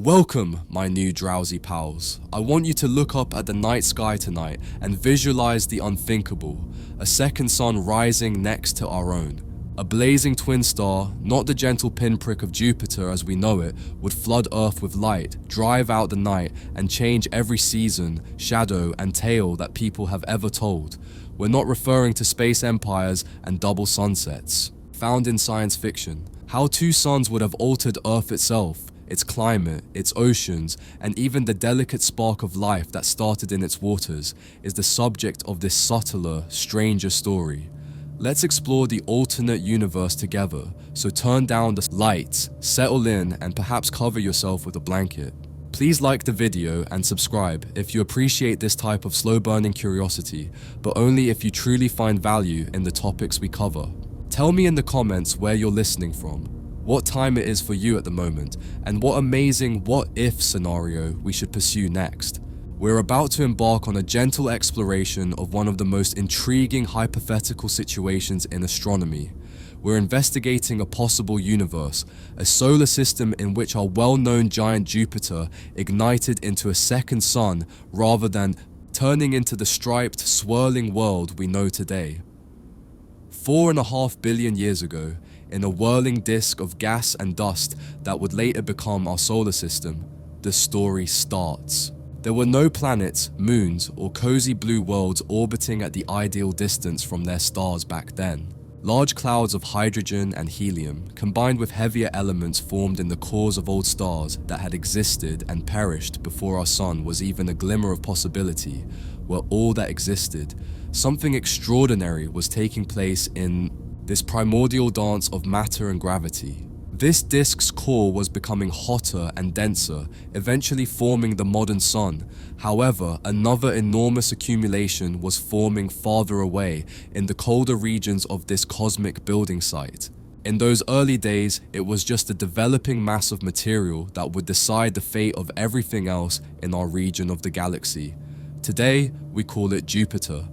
Welcome, my new drowsy pals. I want you to look up at the night sky tonight and visualize the unthinkable, a second sun rising next to our own. A blazing twin star, not the gentle pinprick of Jupiter as we know it, would flood Earth with light, drive out the night, and change every season, shadow, and tale that people have ever told. We're not referring to space empires and double sunsets, found in science fiction. How two suns would have altered Earth itself, its climate, its oceans, and even the delicate spark of life that started in its waters, is the subject of this subtler, stranger story. Let's explore the alternate universe together, so turn down the lights, settle in, and perhaps cover yourself with a blanket. Please like the video and subscribe if you appreciate this type of slow-burning curiosity, but only if you truly find value in the topics we cover. Tell me in the comments where you're listening from, what time it is for you at the moment, and what amazing what-if scenario we should pursue next. We're about to embark on a gentle exploration of one of the most intriguing hypothetical situations in astronomy. We're investigating a possible universe, a solar system in which our well-known giant Jupiter ignited into a second sun rather than turning into the striped, swirling world we know today. 4.5 billion years ago, in a whirling disk of gas and dust that would later become our solar system, the story starts. There were no planets, moons, or cozy blue worlds orbiting at the ideal distance from their stars back then. Large clouds of hydrogen and helium, combined with heavier elements formed in the cores of old stars that had existed and perished before our sun was even a glimmer of possibility, were all that existed. Something extraordinary was taking place in this primordial dance of matter and gravity. This disk's core was becoming hotter and denser, eventually forming the modern sun. However, another enormous accumulation was forming farther away in the colder regions of this cosmic building site. In those early days, it was just a developing mass of material that would decide the fate of everything else in our region of the galaxy. Today, we call it Jupiter.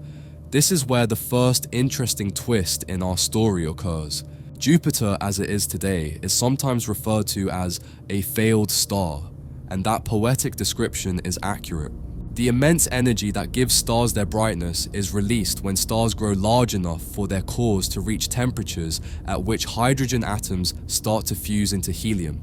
This is where the first interesting twist in our story occurs. Jupiter, as it is today, is sometimes referred to as a failed star, and that poetic description is accurate. The immense energy that gives stars their brightness is released when stars grow large enough for their cores to reach temperatures at which hydrogen atoms start to fuse into helium.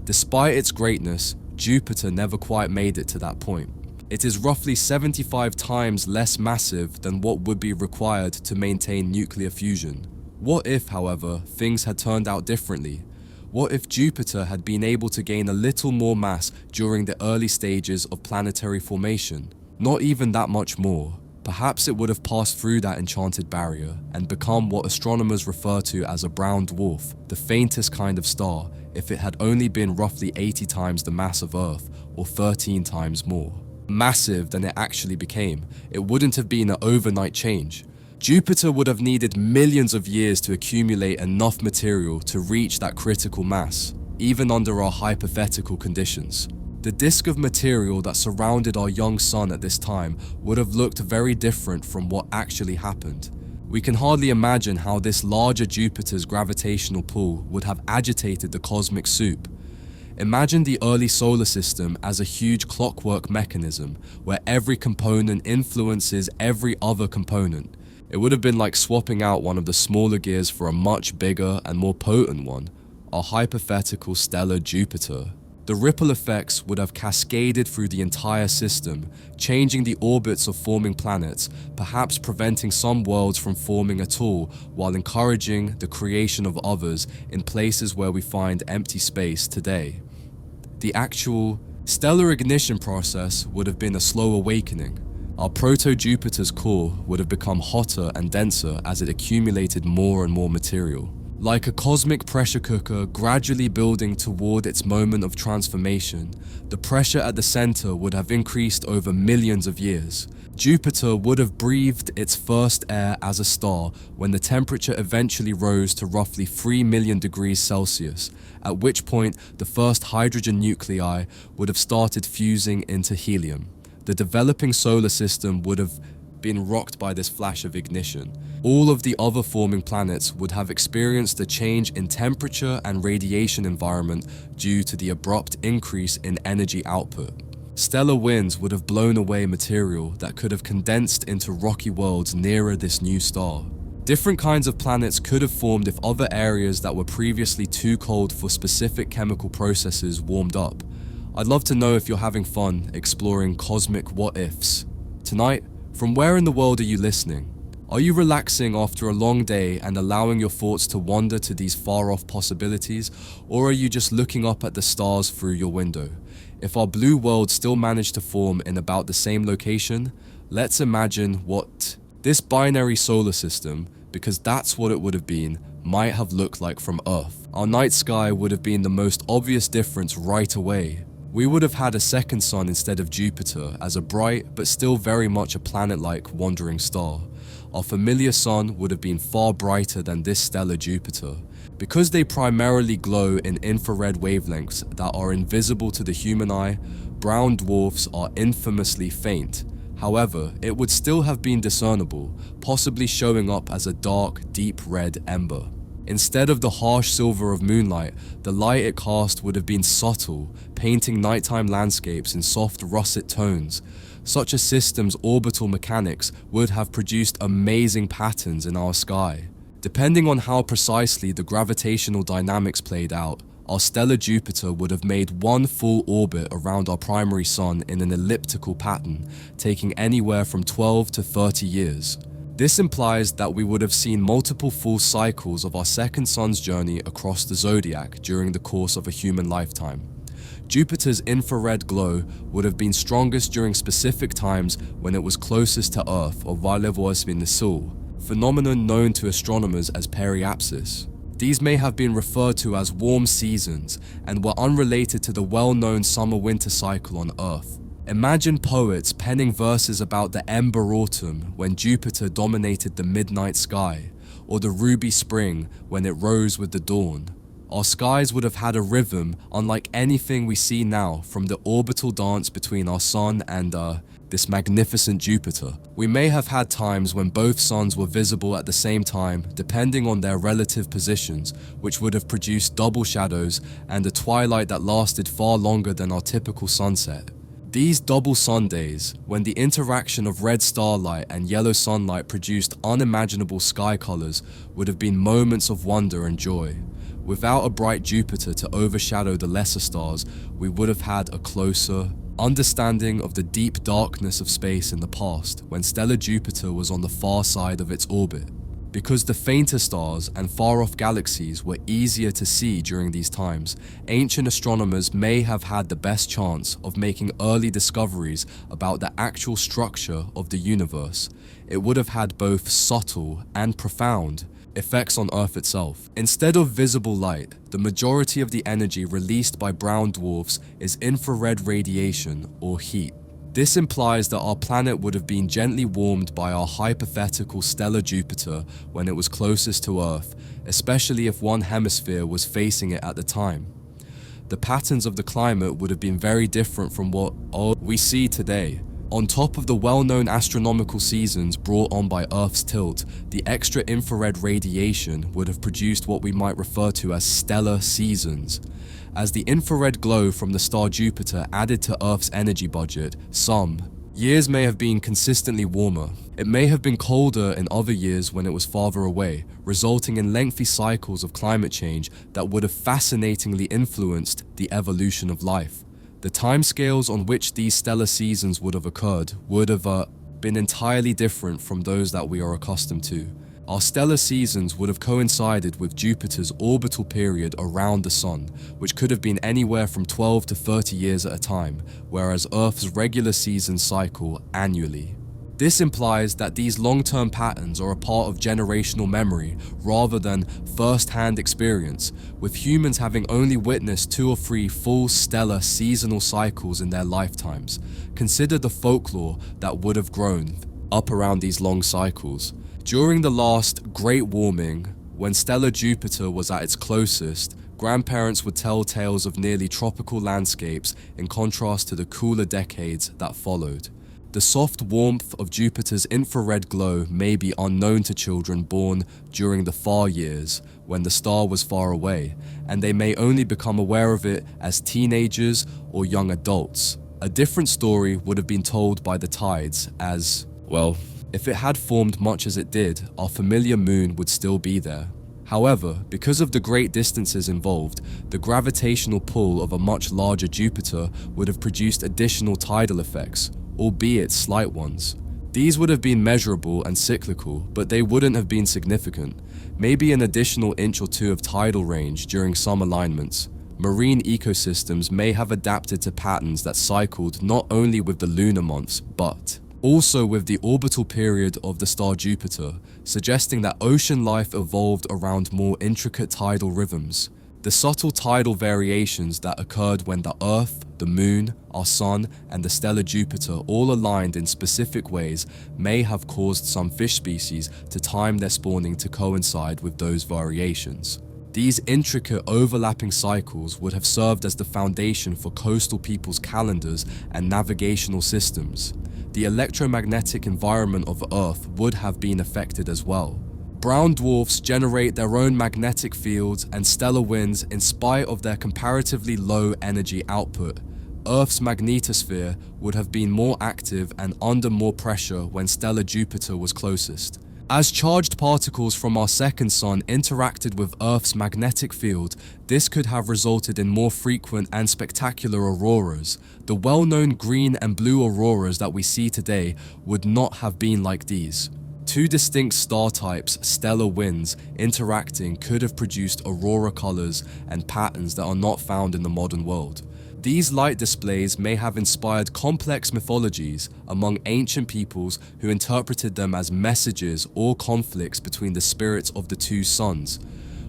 Despite its greatness, Jupiter never quite made it to that point. It is roughly 75 times less massive than what would be required to maintain nuclear fusion. What if, however, things had turned out differently? What if Jupiter had been able to gain a little more mass during the early stages of planetary formation? Not even that much more. Perhaps it would have passed through that enchanted barrier and become what astronomers refer to as a brown dwarf, the faintest kind of star, if it had only been roughly 80 times the mass of Earth, or 13 times more. Massive than it actually became, it wouldn't have been an overnight change. Jupiter would have needed millions of years to accumulate enough material to reach that critical mass, even under our hypothetical conditions. The disk of material that surrounded our young sun at this time would have looked very different from what actually happened. We can hardly imagine how this larger Jupiter's gravitational pull would have agitated the cosmic soup. Imagine the early solar system as a huge clockwork mechanism where every component influences every other component. It would have been like swapping out one of the smaller gears for a much bigger and more potent one, our hypothetical stellar Jupiter. The ripple effects would have cascaded through the entire system, changing the orbits of forming planets, perhaps preventing some worlds from forming at all, while encouraging the creation of others in places where we find empty space today. The actual stellar ignition process would have been a slow awakening. Our proto-Jupiter's core would have become hotter and denser as it accumulated more and more material. Like a cosmic pressure cooker gradually building toward its moment of transformation, the pressure at the center would have increased over millions of years. Jupiter would have breathed its first air as a star when the temperature eventually rose to roughly 3 million degrees Celsius, at which point the first hydrogen nuclei would have started fusing into helium. The developing solar system would have being rocked by this flash of ignition. All of the other forming planets would have experienced a change in temperature and radiation environment due to the abrupt increase in energy output. Stellar winds would have blown away material that could have condensed into rocky worlds nearer this new star. Different kinds of planets could have formed if other areas that were previously too cold for specific chemical processes warmed up. I'd love to know if you're having fun exploring cosmic what-ifs. Tonight, from where in the world are you listening? Are you relaxing after a long day and allowing your thoughts to wander to these far-off possibilities, or are you just looking up at the stars through your window? If our blue world still managed to form in about the same location, let's imagine what this binary solar system, because that's what it would have been, might have looked like from Earth. Our night sky would have been the most obvious difference right away. We would have had a second sun instead of Jupiter as a bright but still very much a planet-like wandering star. Our familiar sun would have been far brighter than this stellar Jupiter. Because they primarily glow in infrared wavelengths that are invisible to the human eye, brown dwarfs are infamously faint. However, it would still have been discernible, possibly showing up as a dark, deep red ember. Instead of the harsh silver of moonlight, the light it cast would have been subtle, painting nighttime landscapes in soft russet tones. Such a system's orbital mechanics would have produced amazing patterns in our sky. Depending on how precisely the gravitational dynamics played out, our stellar Jupiter would have made one full orbit around our primary sun in an elliptical pattern, taking anywhere from 12 to 30 years. This implies that we would have seen multiple full cycles of our second sun's journey across the zodiac during the course of a human lifetime. Jupiter's infrared glow would have been strongest during specific times when it was closest to Earth, or Violet in the Sol, phenomenon known to astronomers as periapsis. These may have been referred to as warm seasons and were unrelated to the well-known summer-winter cycle on Earth. Imagine poets penning verses about the ember autumn when Jupiter dominated the midnight sky, or the ruby spring when it rose with the dawn. Our skies would have had a rhythm unlike anything we see now, from the orbital dance between our sun and this magnificent Jupiter. We may have had times when both suns were visible at the same time, depending on their relative positions, which would have produced double shadows and a twilight that lasted far longer than our typical sunset. These double sun days, when the interaction of red starlight and yellow sunlight produced unimaginable sky colors, would have been moments of wonder and joy. Without a bright Jupiter to overshadow the lesser stars, we would have had a closer understanding of the deep darkness of space in the past, when stellar Jupiter was on the far side of its orbit. Because the fainter stars and far-off galaxies were easier to see during these times, ancient astronomers may have had the best chance of making early discoveries about the actual structure of the universe. It would have had both subtle and profound effects on Earth itself. Instead of visible light, the majority of the energy released by brown dwarfs is infrared radiation, or heat. This implies that our planet would have been gently warmed by our hypothetical stellar Jupiter when it was closest to Earth, especially if one hemisphere was facing it at the time. The patterns of the climate would have been very different from what we see today. On top of the well-known astronomical seasons brought on by Earth's tilt, the extra infrared radiation would have produced what we might refer to as stellar seasons. As the infrared glow from the star Jupiter added to Earth's energy budget, some years may have been consistently warmer. It may have been colder in other years when it was farther away, resulting in lengthy cycles of climate change that would have fascinatingly influenced the evolution of life. The timescales on which these stellar seasons would have occurred would have been entirely different from those that we are accustomed to. Our stellar seasons would have coincided with Jupiter's orbital period around the Sun, which could have been anywhere from 12 to 30 years at a time, whereas Earth's regular seasons cycle annually. This implies that these long-term patterns are a part of generational memory rather than first-hand experience, with humans having only witnessed 2 or 3 full stellar seasonal cycles in their lifetimes. Consider the folklore that would have grown up around these long cycles. During the last Great Warming, when stellar Jupiter was at its closest, grandparents would tell tales of nearly tropical landscapes in contrast to the cooler decades that followed. The soft warmth of Jupiter's infrared glow may be unknown to children born during the far years when the star was far away, and they may only become aware of it as teenagers or young adults. A different story would have been told by the tides as, well, if it had formed much as it did, our familiar moon would still be there. However, because of the great distances involved, the gravitational pull of a much larger Jupiter would have produced additional tidal effects, albeit slight ones. These would have been measurable and cyclical, but they wouldn't have been significant. Maybe an additional inch or two of tidal range during some alignments. Marine ecosystems may have adapted to patterns that cycled not only with the lunar months, but also with the orbital period of the star Jupiter, suggesting that ocean life evolved around more intricate tidal rhythms. The subtle tidal variations that occurred when the Earth, the Moon, our Sun, and the stellar Jupiter all aligned in specific ways may have caused some fish species to time their spawning to coincide with those variations. These intricate overlapping cycles would have served as the foundation for coastal peoples' calendars and navigational systems. The electromagnetic environment of Earth would have been affected as well. Brown dwarfs generate their own magnetic fields and stellar winds in spite of their comparatively low energy output. Earth's magnetosphere would have been more active and under more pressure when stellar Jupiter was closest. As charged particles from our second sun interacted with Earth's magnetic field, this could have resulted in more frequent and spectacular auroras. The well-known green and blue auroras that we see today would not have been like these. Two distinct star types, stellar winds, interacting could have produced aurora colors and patterns that are not found in the modern world. These light displays may have inspired complex mythologies among ancient peoples who interpreted them as messages or conflicts between the spirits of the two suns.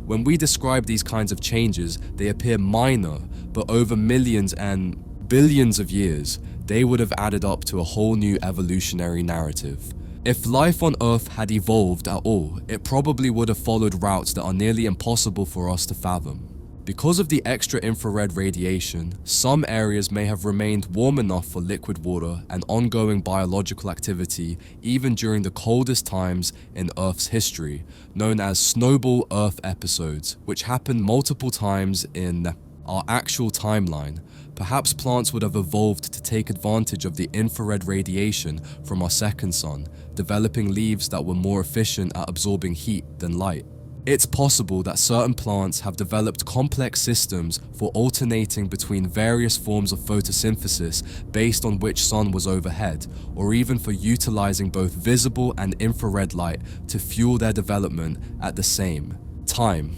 When we describe these kinds of changes, they appear minor, but over millions and billions of years, they would have added up to a whole new evolutionary narrative. If life on Earth had evolved at all, it probably would have followed routes that are nearly impossible for us to fathom. Because of the extra infrared radiation, some areas may have remained warm enough for liquid water and ongoing biological activity even during the coldest times in Earth's history, known as snowball Earth episodes, which happened multiple times in our actual timeline. Perhaps plants would have evolved to take advantage of the infrared radiation from our second sun, developing leaves that were more efficient at absorbing heat than light. It's possible that certain plants have developed complex systems for alternating between various forms of photosynthesis based on which sun was overhead, or even for utilizing both visible and infrared light to fuel their development at the same time.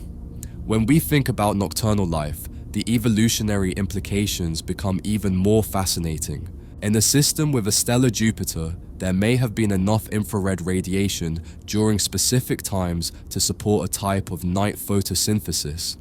When we think about nocturnal life, the evolutionary implications become even more fascinating. In a system with a stellar Jupiter, there may have been enough infrared radiation during specific times to support a type of night photosynthesis.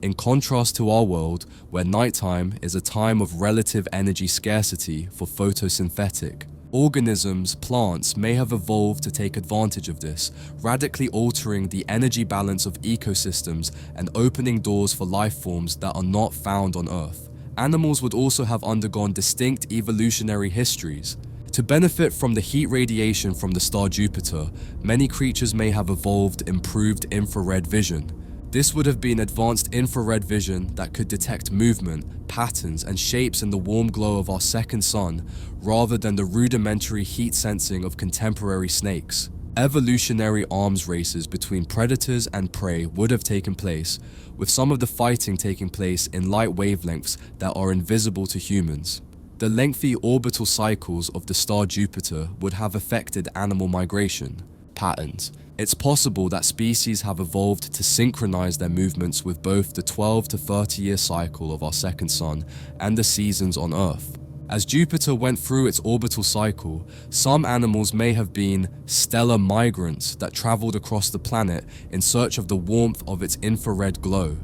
In contrast to our world, where nighttime is a time of relative energy scarcity for photosynthetic organisms, plants may have evolved to take advantage of this, radically altering the energy balance of ecosystems and opening doors for life forms that are not found on Earth. Animals would also have undergone distinct evolutionary histories. To benefit from the heat radiation from the star Jupiter, many creatures may have evolved improved infrared vision. This would have been advanced infrared vision that could detect movement, patterns, and shapes in the warm glow of our second sun, rather than the rudimentary heat sensing of contemporary snakes. Evolutionary arms races between predators and prey would have taken place, with some of the fighting taking place in light wavelengths that are invisible to humans. The lengthy orbital cycles of the star Jupiter would have affected animal migration patterns. It's possible that species have evolved to synchronize their movements with both the 12 to 30-year cycle of our second sun and the seasons on Earth. As Jupiter went through its orbital cycle, some animals may have been stellar migrants that traveled across the planet in search of the warmth of its infrared glow.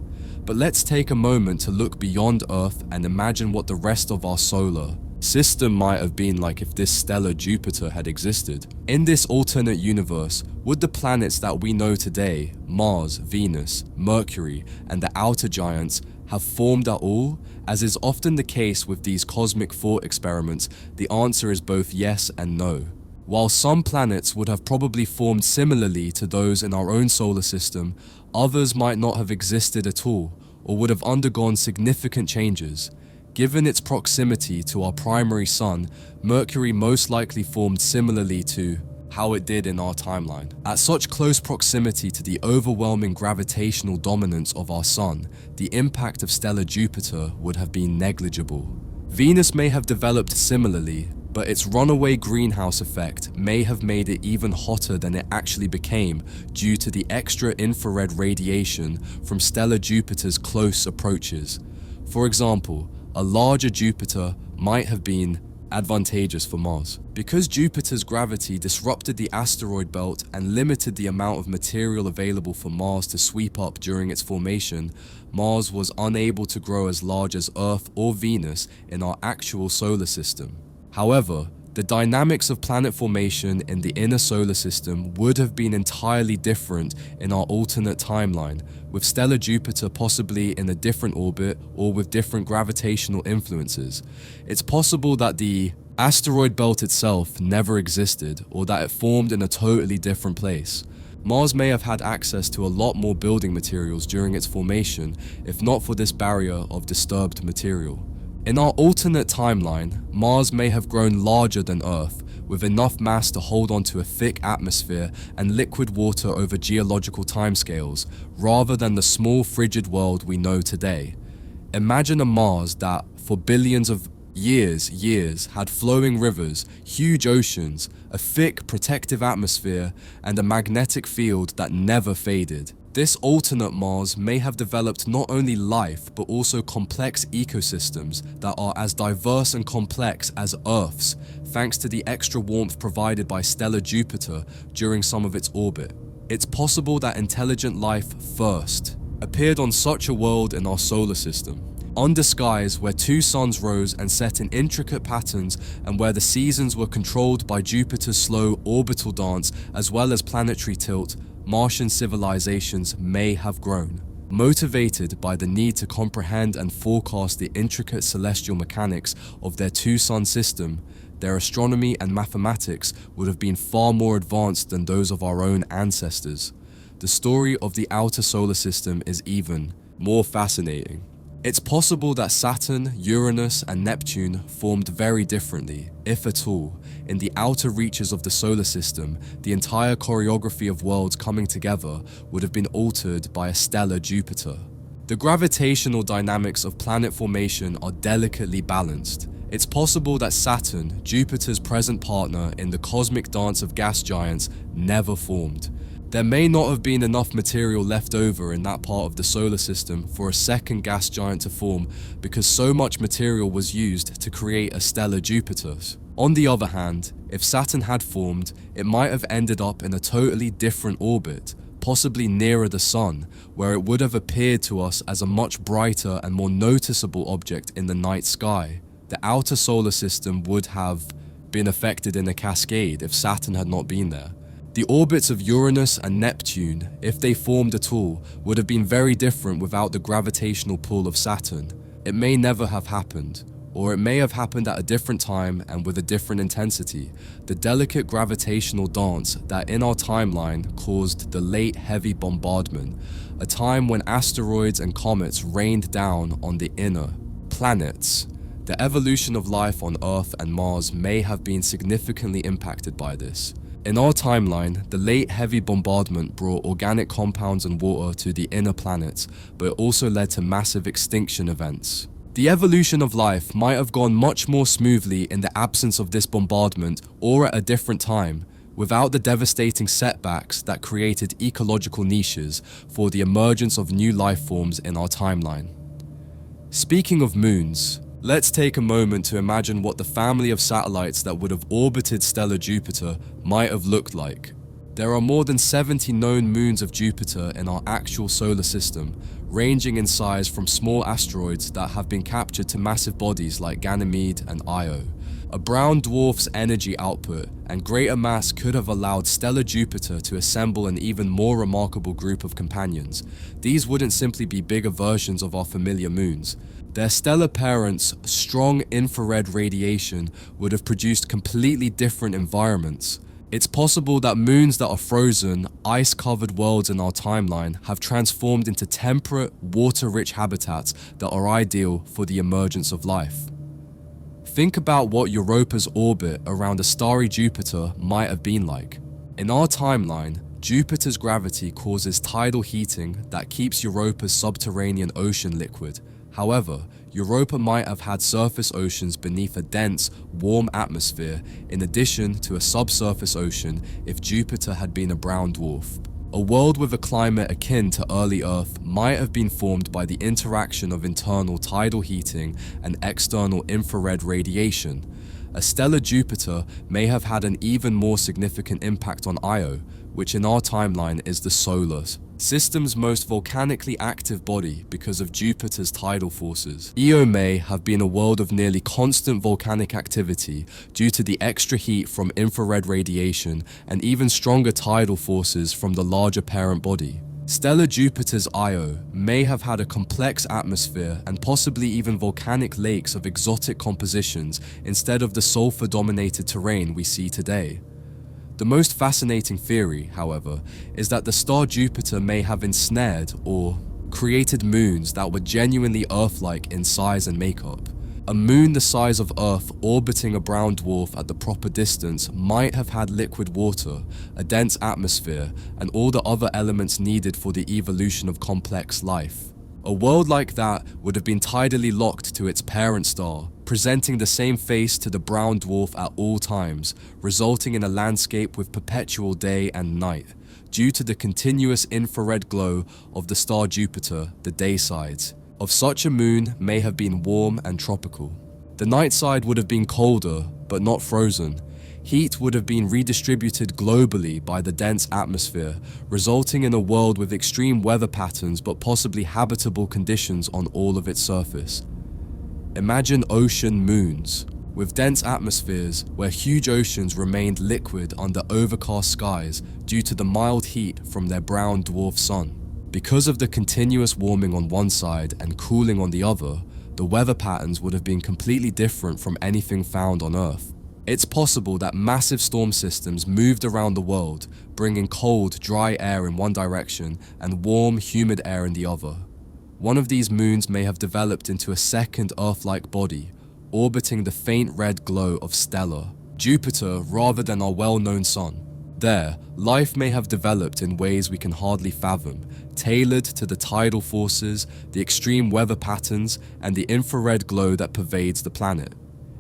But let's take a moment to look beyond Earth and imagine what the rest of our solar system might have been like if this stellar Jupiter had existed. In this alternate universe, would the planets that we know today, Mars, Venus, Mercury, and the outer giants, have formed at all? As is often the case with these cosmic thought experiments, the answer is both yes and no. While some planets would have probably formed similarly to those in our own solar system, others might not have existed at all, or would have undergone significant changes. Given its proximity to our primary sun, Mercury most likely formed similarly to how it did in our timeline. At such close proximity to the overwhelming gravitational dominance of our sun, the impact of stellar Jupiter would have been negligible. Venus may have developed similarly, but its runaway greenhouse effect may have made it even hotter than it actually became due to the extra infrared radiation from stellar Jupiter's close approaches. For example, a larger Jupiter might have been advantageous for Mars. Because Jupiter's gravity disrupted the asteroid belt and limited the amount of material available for Mars to sweep up during its formation, Mars was unable to grow as large as Earth or Venus in our actual solar system. However, the dynamics of planet formation in the inner solar system would have been entirely different in our alternate timeline, with stellar Jupiter possibly in a different orbit or with different gravitational influences. It's possible that the asteroid belt itself never existed, or that it formed in a totally different place. Mars may have had access to a lot more building materials during its formation, if not for this barrier of disturbed material. In our alternate timeline, Mars may have grown larger than Earth, with enough mass to hold onto a thick atmosphere and liquid water over geological timescales, rather than the small frigid world we know today. Imagine a Mars that, for billions of years, had flowing rivers, huge oceans, a thick protective atmosphere, and a magnetic field that never faded. This alternate Mars may have developed not only life, but also complex ecosystems that are as diverse and complex as Earth's, thanks to the extra warmth provided by stellar Jupiter during some of its orbit. It's possible that intelligent life first appeared on such a world in our solar system, under skies where two suns rose and set in intricate patterns, and where the seasons were controlled by Jupiter's slow orbital dance as well as planetary tilt. Martian civilizations may have grown. Motivated by the need to comprehend and forecast the intricate celestial mechanics of their two-sun system, their astronomy and mathematics would have been far more advanced than those of our own ancestors. The story of the outer solar system is even more fascinating. It's possible that Saturn, Uranus, and Neptune formed very differently, if at all. In the outer reaches of the solar system, the entire choreography of worlds coming together would have been altered by a stellar Jupiter. The gravitational dynamics of planet formation are delicately balanced. It's possible that Saturn, Jupiter's present partner in the cosmic dance of gas giants, never formed. There may not have been enough material left over in that part of the solar system for a second gas giant to form, because so much material was used to create a stellar Jupiter. On the other hand, if Saturn had formed, it might have ended up in a totally different orbit, possibly nearer the Sun, where it would have appeared to us as a much brighter and more noticeable object in the night sky. The outer solar system would have been affected in a cascade if Saturn had not been there. The orbits of Uranus and Neptune, if they formed at all, would have been very different without the gravitational pull of Saturn. It may never have happened, or it may have happened at a different time and with a different intensity. The delicate gravitational dance that in our timeline caused the late heavy bombardment, a time when asteroids and comets rained down on the inner planets. The evolution of life on Earth and Mars may have been significantly impacted by this. In our timeline, the late heavy bombardment brought organic compounds and water to the inner planets, but it also led to massive extinction events. The evolution of life might have gone much more smoothly in the absence of this bombardment or at a different time, without the devastating setbacks that created ecological niches for the emergence of new life forms in our timeline. Speaking of moons, let's take a moment to imagine what the family of satellites that would have orbited stellar Jupiter might have looked like. There are more than 70 known moons of Jupiter in our actual solar system, ranging in size from small asteroids that have been captured to massive bodies like Ganymede and Io. A brown dwarf's energy output and greater mass could have allowed stellar Jupiter to assemble an even more remarkable group of companions. These wouldn't simply be bigger versions of our familiar moons. Their stellar parents' strong infrared radiation would have produced completely different environments. It's possible that moons that are frozen, ice-covered worlds in our timeline have transformed into temperate, water-rich habitats that are ideal for the emergence of life. Think about what Europa's orbit around a starry Jupiter might have been like. In our timeline, Jupiter's gravity causes tidal heating that keeps Europa's subterranean ocean liquid. However, Europa might have had surface oceans beneath a dense, warm atmosphere in addition to a subsurface ocean if Jupiter had been a brown dwarf. A world with a climate akin to early Earth might have been formed by the interaction of internal tidal heating and external infrared radiation. A stellar Jupiter may have had an even more significant impact on Io, which in our timeline is the solar system's most volcanically active body because of Jupiter's tidal forces. Io may have been a world of nearly constant volcanic activity due to the extra heat from infrared radiation and even stronger tidal forces from the larger parent body. Stellar Jupiter's Io may have had a complex atmosphere and possibly even volcanic lakes of exotic compositions instead of the sulfur-dominated terrain we see today. The most fascinating theory, however, is that the star Jupiter may have ensnared or created moons that were genuinely Earth-like in size and makeup. A moon the size of Earth orbiting a brown dwarf at the proper distance might have had liquid water, a dense atmosphere, and all the other elements needed for the evolution of complex life. A world like that would have been tidally locked to its parent star, presenting the same face to the brown dwarf at all times, resulting in a landscape with perpetual day and night, due to the continuous infrared glow of the star Jupiter, the day sides of such a moon may have been warm and tropical. The night side would have been colder, but not frozen. Heat would have been redistributed globally by the dense atmosphere, resulting in a world with extreme weather patterns but possibly habitable conditions on all of its surface. Imagine ocean moons, with dense atmospheres where huge oceans remained liquid under overcast skies due to the mild heat from their brown dwarf sun. Because of the continuous warming on one side and cooling on the other, the weather patterns would have been completely different from anything found on Earth. It's possible that massive storm systems moved around the world, bringing cold, dry air in one direction and warm, humid air in the other. One of these moons may have developed into a second Earth-like body, orbiting the faint red glow of stellar Jupiter rather than our well-known sun. There, life may have developed in ways we can hardly fathom, tailored to the tidal forces, the extreme weather patterns, and the infrared glow that pervades the planet.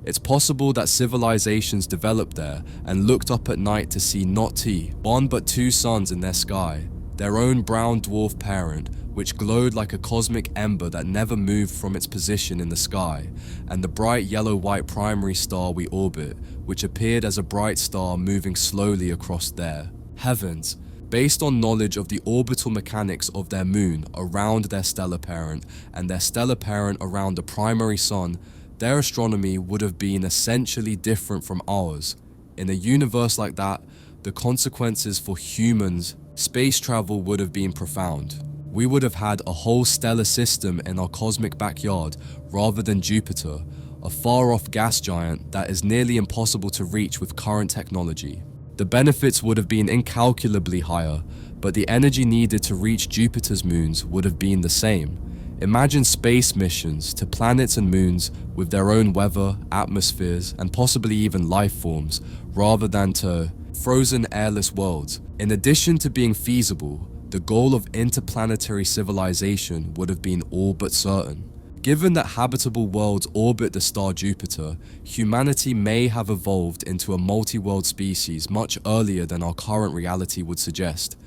It's possible that civilizations developed there and looked up at night to see not one but two suns in their sky, their own brown dwarf parent, which glowed like a cosmic ember that never moved from its position in the sky, and the bright yellow-white primary star we orbit, which appeared as a bright star moving slowly across their heavens. Based on knowledge of the orbital mechanics of their moon around their stellar parent and their stellar parent around the primary sun, their astronomy would have been essentially different from ours. In a universe like that, the consequences for humans' space travel would have been profound. We would have had a whole stellar system in our cosmic backyard rather than Jupiter, a far-off gas giant that is nearly impossible to reach with current technology. The benefits would have been incalculably higher, but the energy needed to reach Jupiter's moons would have been the same. Imagine space missions to planets and moons with their own weather, atmospheres, and possibly even life forms, rather than to frozen, airless worlds. In addition to being feasible, the goal of interplanetary civilization would have been all but certain. Given that habitable worlds orbit the star Jupiter, humanity may have evolved into a multi-world species much earlier than our current reality would suggest.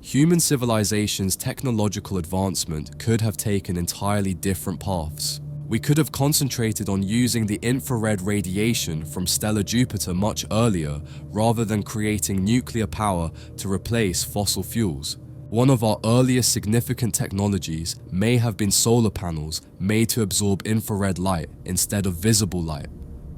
Human civilization's technological advancement could have taken entirely different paths. We could have concentrated on using the infrared radiation from stellar Jupiter much earlier, rather than creating nuclear power to replace fossil fuels. One of our earliest significant technologies may have been solar panels made to absorb infrared light instead of visible light.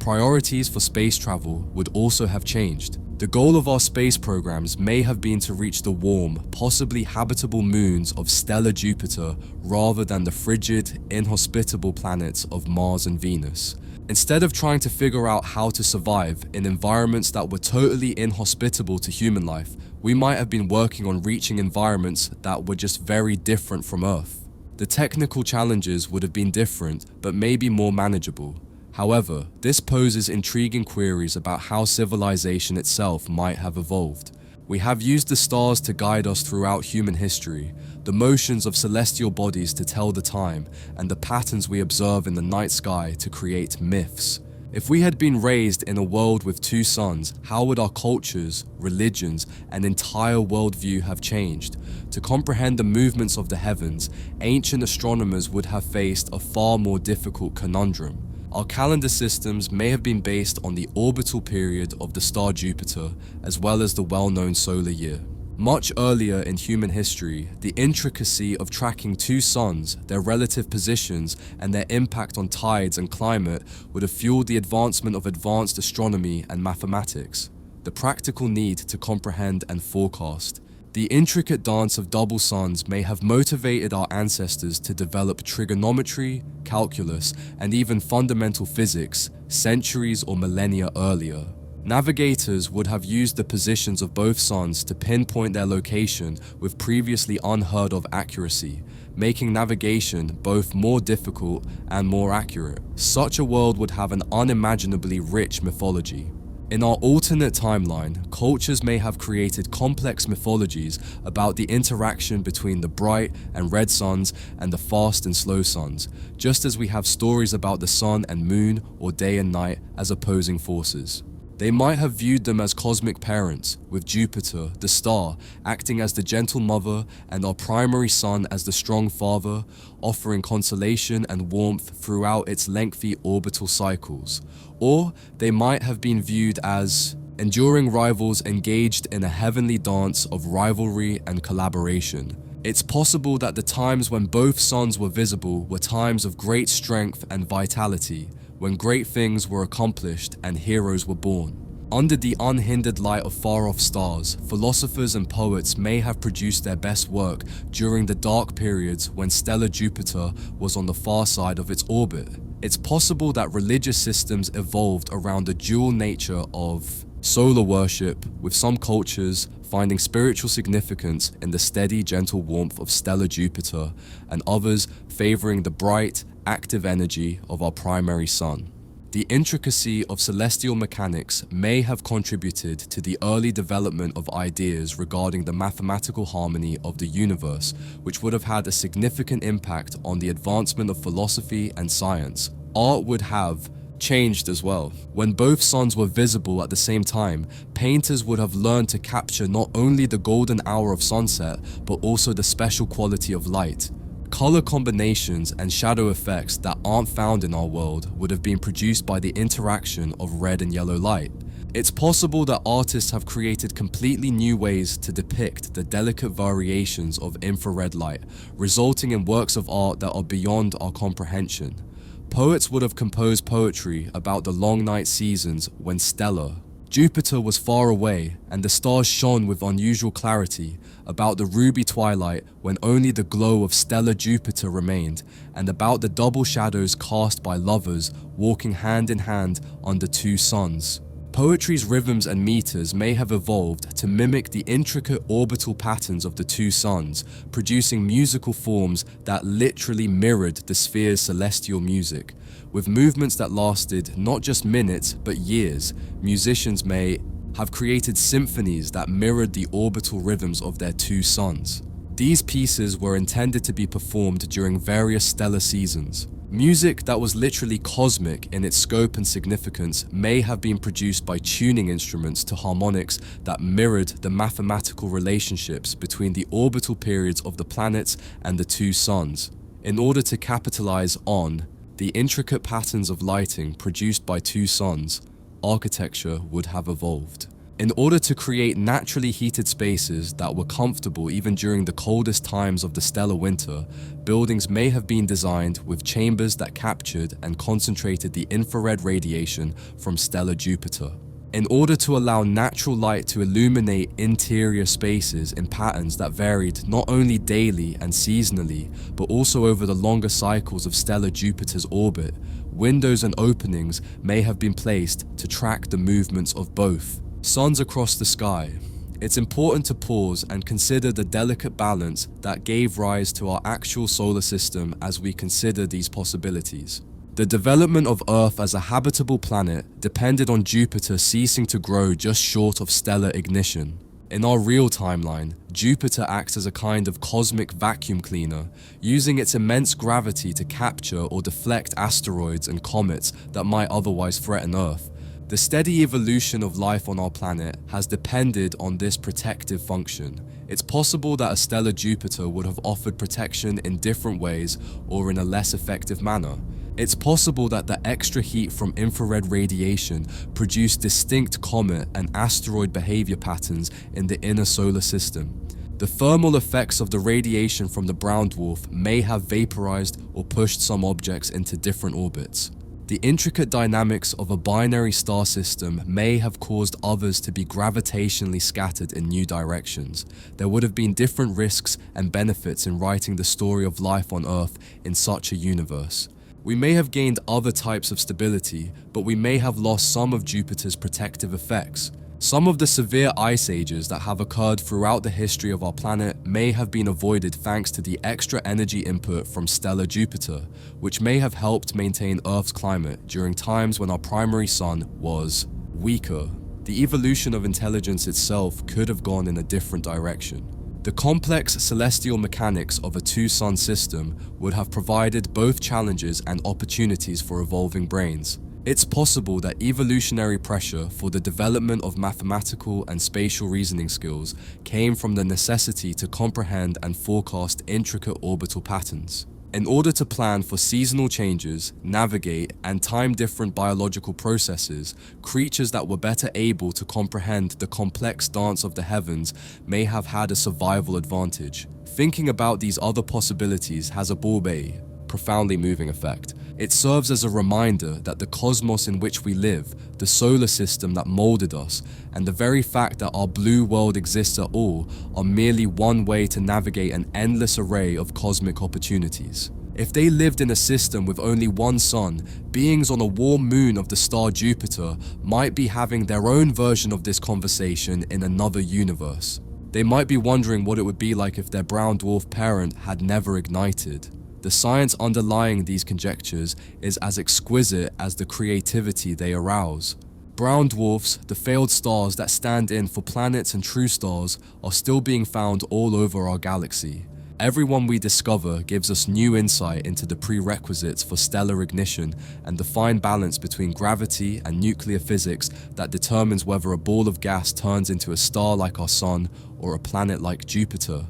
priorities for space travel would also have changed. The goal of our space programs may have been to reach the warm, possibly habitable moons of stellar Jupiter rather than the frigid, inhospitable planets of Mars and Venus. Instead of trying to figure out how to survive in environments that were totally inhospitable to human life, we might have been working on reaching environments that were just very different from Earth. The technical challenges would have been different, but maybe more manageable. However, this poses intriguing queries about how civilization itself might have evolved. We have used the stars to guide us throughout human history, the motions of celestial bodies to tell the time, and the patterns we observe in the night sky to create myths. If we had been raised in a world with two suns, how would our cultures, religions, and entire worldview have changed? To comprehend the movements of the heavens, ancient astronomers would have faced a far more difficult conundrum. Our calendar systems may have been based on the orbital period of the star Jupiter, as well as the well-known solar year. Much earlier in human history, the intricacy of tracking two suns, their relative positions, and their impact on tides and climate would have fueled the advancement of advanced astronomy and mathematics. The practical need to comprehend and forecast. The intricate dance of double suns may have motivated our ancestors to develop trigonometry, calculus, and even fundamental physics centuries or millennia earlier. Navigators would have used the positions of both suns to pinpoint their location with previously unheard of accuracy, making navigation both more difficult and more accurate. Such a world would have an unimaginably rich mythology. In our alternate timeline, cultures may have created complex mythologies about the interaction between the bright and red suns and the fast and slow suns, just as we have stories about the sun and moon or day and night as opposing forces. They might have viewed them as cosmic parents, with Jupiter, the star, acting as the gentle mother and our primary sun as the strong father, offering consolation and warmth throughout its lengthy orbital cycles. Or they might have been viewed as enduring rivals engaged in a heavenly dance of rivalry and collaboration. It's possible that the times when both suns were visible were times of great strength and vitality, when great things were accomplished and heroes were born. Under the unhindered light of far-off stars, philosophers and poets may have produced their best work during the dark periods when stellar Jupiter was on the far side of its orbit. It's possible that religious systems evolved around the dual nature of solar worship, with some cultures finding spiritual significance in the steady, gentle warmth of stellar Jupiter, and others favoring the bright, active energy of our primary sun. The intricacy of celestial mechanics may have contributed to the early development of ideas regarding the mathematical harmony of the universe, which would have had a significant impact on the advancement of philosophy and science. Art would have changed as well. When both suns were visible at the same time, painters would have learned to capture not only the golden hour of sunset, but also the special quality of light. Color combinations and shadow effects that aren't found in our world would have been produced by the interaction of red and yellow light. It's possible that artists have created completely new ways to depict the delicate variations of infrared light, resulting in works of art that are beyond our comprehension. Poets would have composed poetry about the long night seasons when stellar Jupiter was far away and the stars shone with unusual clarity, about the ruby twilight when only the glow of stellar Jupiter remained, and about the double shadows cast by lovers walking hand in hand under two suns. Poetry's rhythms and meters may have evolved to mimic the intricate orbital patterns of the two suns, producing musical forms that literally mirrored the sphere's celestial music. With movements that lasted not just minutes but years, musicians may have created symphonies that mirrored the orbital rhythms of their two suns. These pieces were intended to be performed during various stellar seasons. Music that was literally cosmic in its scope and significance may have been produced by tuning instruments to harmonics that mirrored the mathematical relationships between the orbital periods of the planets and the two suns. In order to capitalize on the intricate patterns of lighting produced by two suns, architecture would have evolved. In order to create naturally heated spaces that were comfortable even during the coldest times of the stellar winter, buildings may have been designed with chambers that captured and concentrated the infrared radiation from stellar Jupiter. In order to allow natural light to illuminate interior spaces in patterns that varied not only daily and seasonally, but also over the longer cycles of stellar Jupiter's orbit, windows and openings may have been placed to track the movements of both suns across the sky. It's important to pause and consider the delicate balance that gave rise to our actual solar system as we consider these possibilities. The development of Earth as a habitable planet depended on Jupiter ceasing to grow just short of stellar ignition. In our real timeline, Jupiter acts as a kind of cosmic vacuum cleaner, using its immense gravity to capture or deflect asteroids and comets that might otherwise threaten Earth. The steady evolution of life on our planet has depended on this protective function. It's possible that a stellar Jupiter would have offered protection in different ways or in a less effective manner. It's possible that the extra heat from infrared radiation produced distinct comet and asteroid behavior patterns in the inner solar system. The thermal effects of the radiation from the brown dwarf may have vaporized or pushed some objects into different orbits. The intricate dynamics of a binary star system may have caused others to be gravitationally scattered in new directions. There would have been different risks and benefits in writing the story of life on Earth in such a universe. We may have gained other types of stability, but we may have lost some of Jupiter's protective effects. Some of the severe ice ages that have occurred throughout the history of our planet may have been avoided thanks to the extra energy input from stellar Jupiter, which may have helped maintain Earth's climate during times when our primary sun was weaker. The evolution of intelligence itself could have gone in a different direction. The complex celestial mechanics of a two-sun system would have provided both challenges and opportunities for evolving brains. It's possible that evolutionary pressure for the development of mathematical and spatial reasoning skills came from the necessity to comprehend and forecast intricate orbital patterns. In order to plan for seasonal changes, navigate, and time different biological processes, creatures that were better able to comprehend the complex dance of the heavens may have had a survival advantage. Thinking about these other possibilities has a profoundly moving effect. It serves as a reminder that the cosmos in which we live, the solar system that molded us, and the very fact that our blue world exists at all are merely one way to navigate an endless array of cosmic opportunities. If they lived in a system with only one sun, beings on a warm moon of the star Jupiter might be having their own version of this conversation in another universe. They might be wondering what it would be like if their brown dwarf parent had never ignited. The science underlying these conjectures is as exquisite as the creativity they arouse. Brown dwarfs, the failed stars that stand in for planets and true stars, are still being found all over our galaxy. Every one we discover gives us new insight into the prerequisites for stellar ignition and the fine balance between gravity and nuclear physics that determines whether a ball of gas turns into a star like our sun or a planet like Jupiter.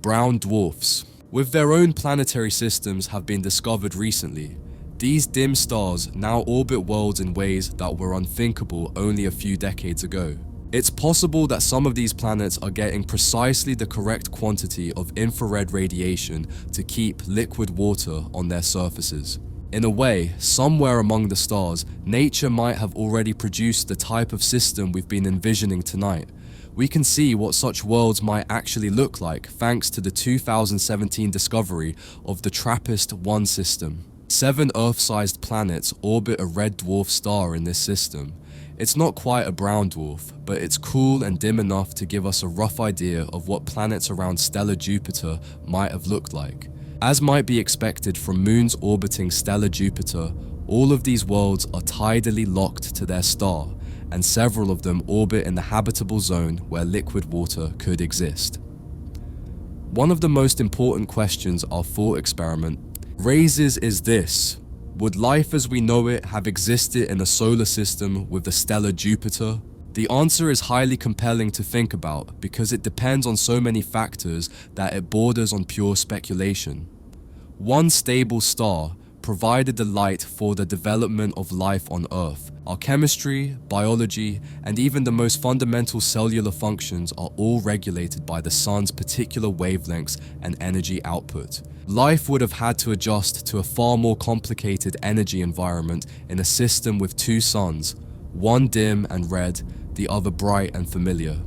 Brown dwarfs, with their own planetary systems, have been discovered recently. These dim stars now orbit worlds in ways that were unthinkable only a few decades ago. It's possible that some of these planets are getting precisely the correct quantity of infrared radiation to keep liquid water on their surfaces. In a way, somewhere among the stars, nature might have already produced the type of system we've been envisioning tonight. We can see what such worlds might actually look like thanks to the 2017 discovery of the TRAPPIST-1 system. 7 Earth-sized planets orbit a red dwarf star in this system. It's not quite a brown dwarf, but it's cool and dim enough to give us a rough idea of what planets around stellar Jupiter might have looked like. As might be expected from moons orbiting stellar Jupiter, all of these worlds are tidally locked to their star, and several of them orbit in the habitable zone where liquid water could exist. One of the most important questions our thought experiment raises is this: would life as we know it have existed in a solar system with the stellar Jupiter? The answer is highly compelling to think about because it depends on so many factors that it borders on pure speculation. One stable star, provided the light for the development of life on Earth. Our chemistry, biology, and even the most fundamental cellular functions are all regulated by the sun's particular wavelengths and energy output. Life would have had to adjust to a far more complicated energy environment in a system with two suns, one dim and red, the other bright and familiar.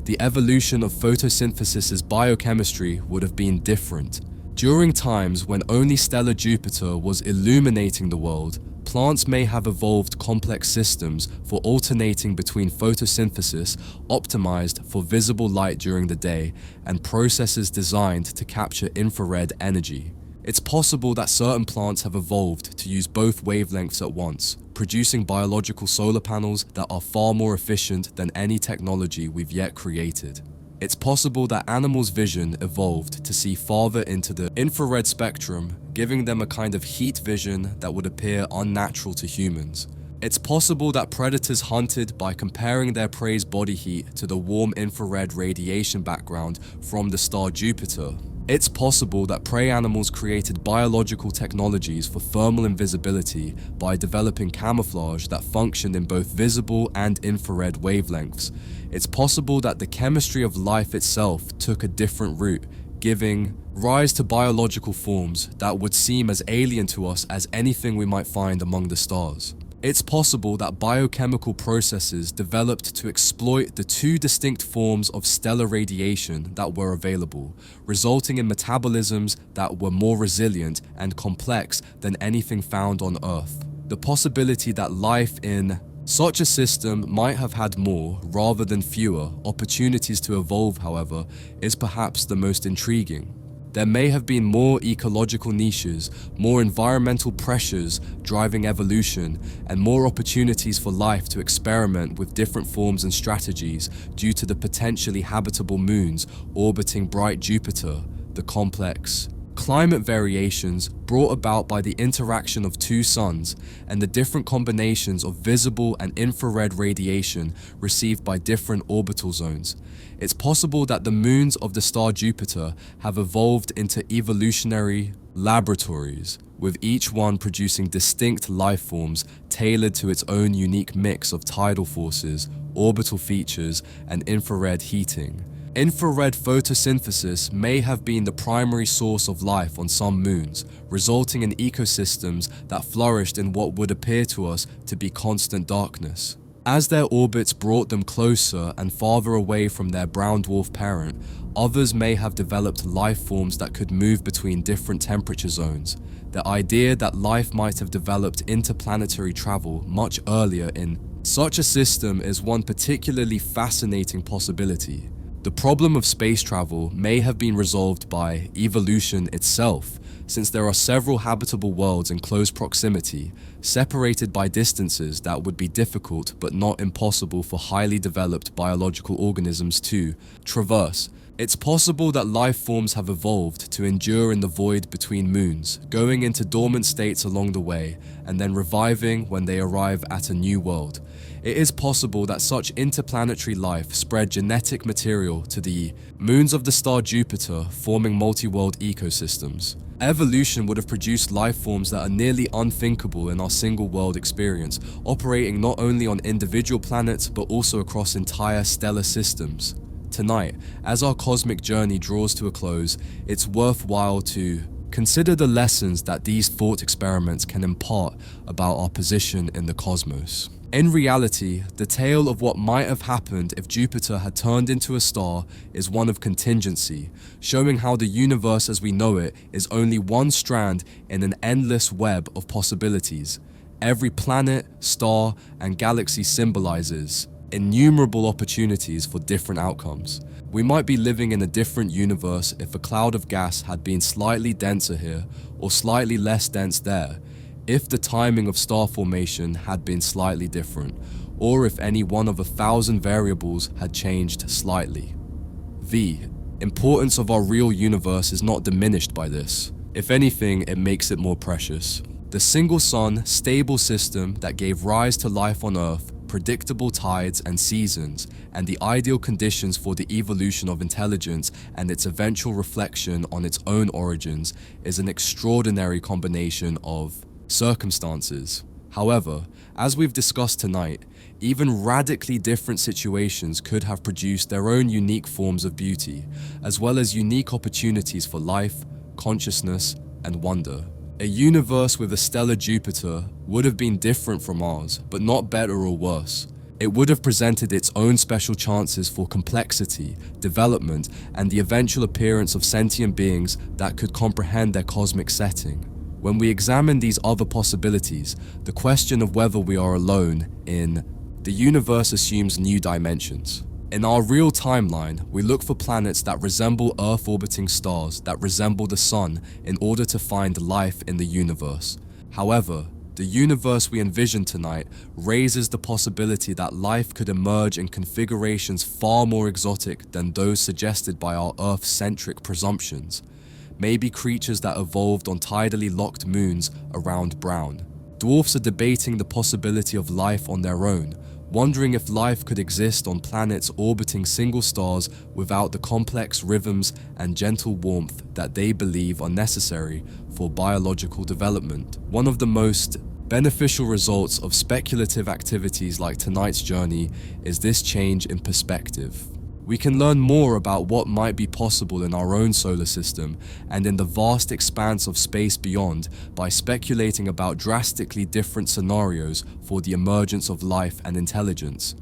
The evolution of photosynthesis's biochemistry would have been different. During times when only stellar Jupiter was illuminating the world, plants may have evolved complex systems for alternating between photosynthesis optimized for visible light during the day and processes designed to capture infrared energy. It's possible that certain plants have evolved to use both wavelengths at once, producing biological solar panels that are far more efficient than any technology we've yet created. It's possible that animals' vision evolved to see farther into the infrared spectrum, giving them a kind of heat vision that would appear unnatural to humans. It's possible that predators hunted by comparing their prey's body heat to the warm infrared radiation background from the star Jupiter. It's possible that prey animals created biological technologies for thermal invisibility by developing camouflage that functioned in both visible and infrared wavelengths. It's possible that the chemistry of life itself took a different route, giving rise to biological forms that would seem as alien to us as anything we might find among the stars. It's possible that biochemical processes developed to exploit the two distinct forms of stellar radiation that were available, resulting in metabolisms that were more resilient and complex than anything found on Earth. The possibility that life in such a system might have had more, rather than fewer, opportunities to evolve, however, is perhaps the most intriguing. There may have been more ecological niches, more environmental pressures driving evolution, and more opportunities for life to experiment with different forms and strategies due to the potentially habitable moons orbiting bright Jupiter, the complex climate variations brought about by the interaction of two suns and the different combinations of visible and infrared radiation received by different orbital zones. It's possible that the moons of the star Jupiter have evolved into evolutionary laboratories, with each one producing distinct life forms tailored to its own unique mix of tidal forces, orbital features, and infrared heating. Infrared photosynthesis may have been the primary source of life on some moons, resulting in ecosystems that flourished in what would appear to us to be constant darkness. As their orbits brought them closer and farther away from their brown dwarf parent, others may have developed life forms that could move between different temperature zones. The idea that life might have developed interplanetary travel much earlier in such a system is one particularly fascinating possibility. The problem of space travel may have been resolved by evolution itself, since there are several habitable worlds in close proximity, separated by distances that would be difficult but not impossible for highly developed biological organisms to traverse. It's possible that life forms have evolved to endure in the void between moons, going into dormant states along the way, and then reviving when they arrive at a new world. It is possible that such interplanetary life spread genetic material to the moons of the star Jupiter, forming multi-world ecosystems. Evolution would have produced life forms that are nearly unthinkable in our single-world experience, operating not only on individual planets but also across entire stellar systems. Tonight, as our cosmic journey draws to a close, it's worthwhile to consider the lessons that these thought experiments can impart about our position in the cosmos. In reality, the tale of what might have happened if Jupiter had turned into a star is one of contingency, showing how the universe as we know it is only one strand in an endless web of possibilities. Every planet, star, and galaxy symbolizes innumerable opportunities for different outcomes. We might be living in a different universe if a cloud of gas had been slightly denser here or slightly less dense there, if the timing of star formation had been slightly different, or if any one of 1,000 variables had changed slightly. The importance of our real universe is not diminished by this. If anything, it makes it more precious. The single sun, stable system that gave rise to life on Earth predictable tides and seasons, and the ideal conditions for the evolution of intelligence and its eventual reflection on its own origins is an extraordinary combination of circumstances. However, as we've discussed tonight, even radically different situations could have produced their own unique forms of beauty, as well as unique opportunities for life, consciousness, and wonder. A universe with a stellar Jupiter would have been different from ours, but not better or worse. It would have presented its own special chances for complexity, development, and the eventual appearance of sentient beings that could comprehend their cosmic setting. When we examine these other possibilities, the question of whether we are alone in the universe assumes new dimensions. In our real timeline, we look for planets that resemble Earth-orbiting stars that resemble the Sun in order to find life in the universe. However, the universe we envision tonight raises the possibility that life could emerge in configurations far more exotic than those suggested by our Earth-centric presumptions. Maybe creatures that evolved on tidally locked moons around brown. Dwarfs are debating the possibility of life on their own, wondering if life could exist on planets orbiting single stars without the complex rhythms and gentle warmth that they believe are necessary for biological development. One of the most beneficial results of speculative activities like tonight's journey is this change in perspective. We can learn more about what might be possible in our own solar system and in the vast expanse of space beyond by speculating about drastically different scenarios for the emergence of life and intelligence.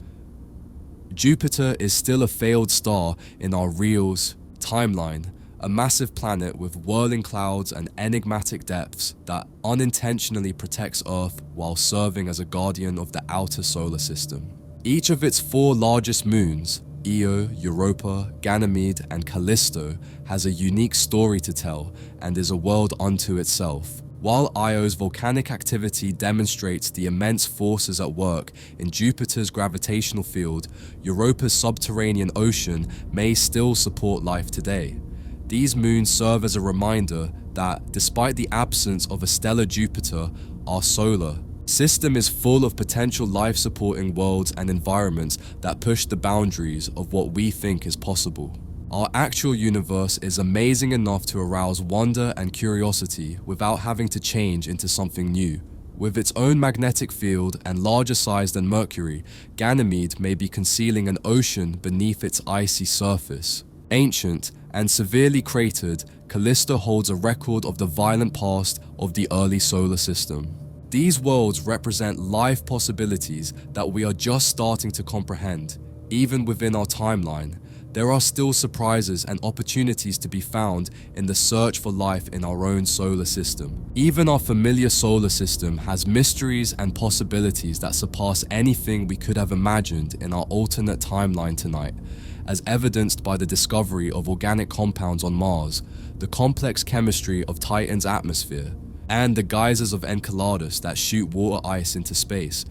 Jupiter is still a failed star in our real's timeline, a massive planet with whirling clouds and enigmatic depths that unintentionally protects Earth while serving as a guardian of the outer solar system. Each of its 4 largest moons, Io, Europa, Ganymede, and Callisto, has a unique story to tell and is a world unto itself. While Io's volcanic activity demonstrates the immense forces at work in Jupiter's gravitational field, Europa's subterranean ocean may still support life today. These moons serve as a reminder that, despite the absence of a stellar Jupiter, our solar system is full of potential life-supporting worlds and environments that push the boundaries of what we think is possible. Our actual universe is amazing enough to arouse wonder and curiosity without having to change into something new. With its own magnetic field and larger size than Mercury, Ganymede may be concealing an ocean beneath its icy surface. Ancient and severely cratered, Callisto holds a record of the violent past of the early solar system. These worlds represent life possibilities that we are just starting to comprehend. Even within our timeline, there are still surprises and opportunities to be found in the search for life in our own solar system. Even our familiar solar system has mysteries and possibilities that surpass anything we could have imagined in our alternate timeline tonight, as evidenced by the discovery of organic compounds on Mars, the complex chemistry of Titan's atmosphere, and the geysers of Enceladus that shoot water ice into space.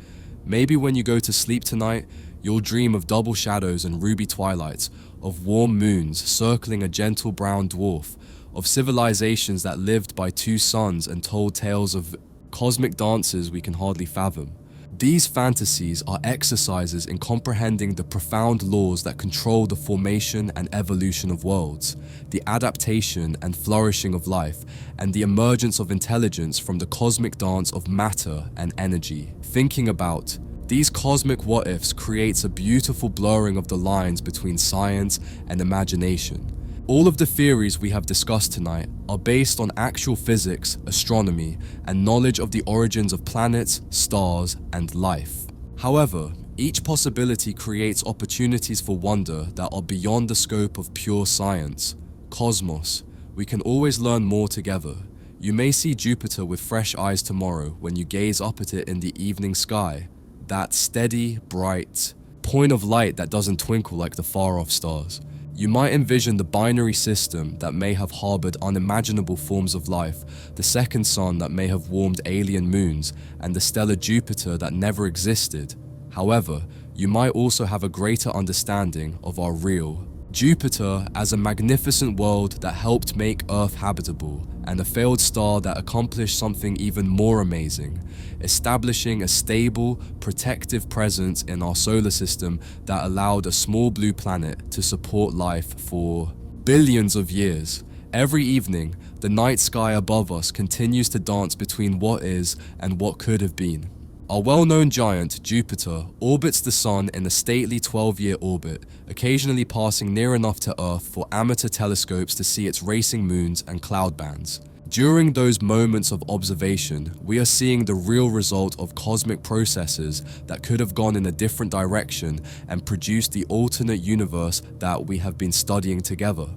Maybe when you go to sleep tonight, you'll dream of double shadows and ruby twilights, of warm moons circling a gentle brown dwarf, of civilizations that lived by 2 suns and told tales of cosmic dances we can hardly fathom. These fantasies are exercises in comprehending the profound laws that control the formation and evolution of worlds, the adaptation and flourishing of life, and the emergence of intelligence from the cosmic dance of matter and energy. Thinking about these cosmic what-ifs creates a beautiful blurring of the lines between science and imagination. All of the theories we have discussed tonight are based on actual physics, astronomy, and knowledge of the origins of planets, stars, and life. However, each possibility creates opportunities for wonder that are beyond the scope of pure science. Cosmos, we can always learn more together. You may see Jupiter with fresh eyes tomorrow when you gaze up at it in the evening sky. That steady, bright point of light that doesn't twinkle like the far-off stars. You might envision the binary system that may have harbored unimaginable forms of life, the second sun that may have warmed alien moons, and the stellar Jupiter that never existed. However, you might also have a greater understanding of our real Jupiter as a magnificent world that helped make Earth habitable, and a failed star that accomplished something even more amazing, establishing a stable, protective presence in our solar system that allowed a small blue planet to support life for billions of years. Every evening, the night sky above us continues to dance between what is and what could have been. Our well-known giant, Jupiter, orbits the Sun in a stately 12-year orbit, occasionally passing near enough to Earth for amateur telescopes to see its racing moons and cloud bands. During those moments of observation, we are seeing the real result of cosmic processes that could have gone in a different direction and produced the alternate universe that we have been studying together.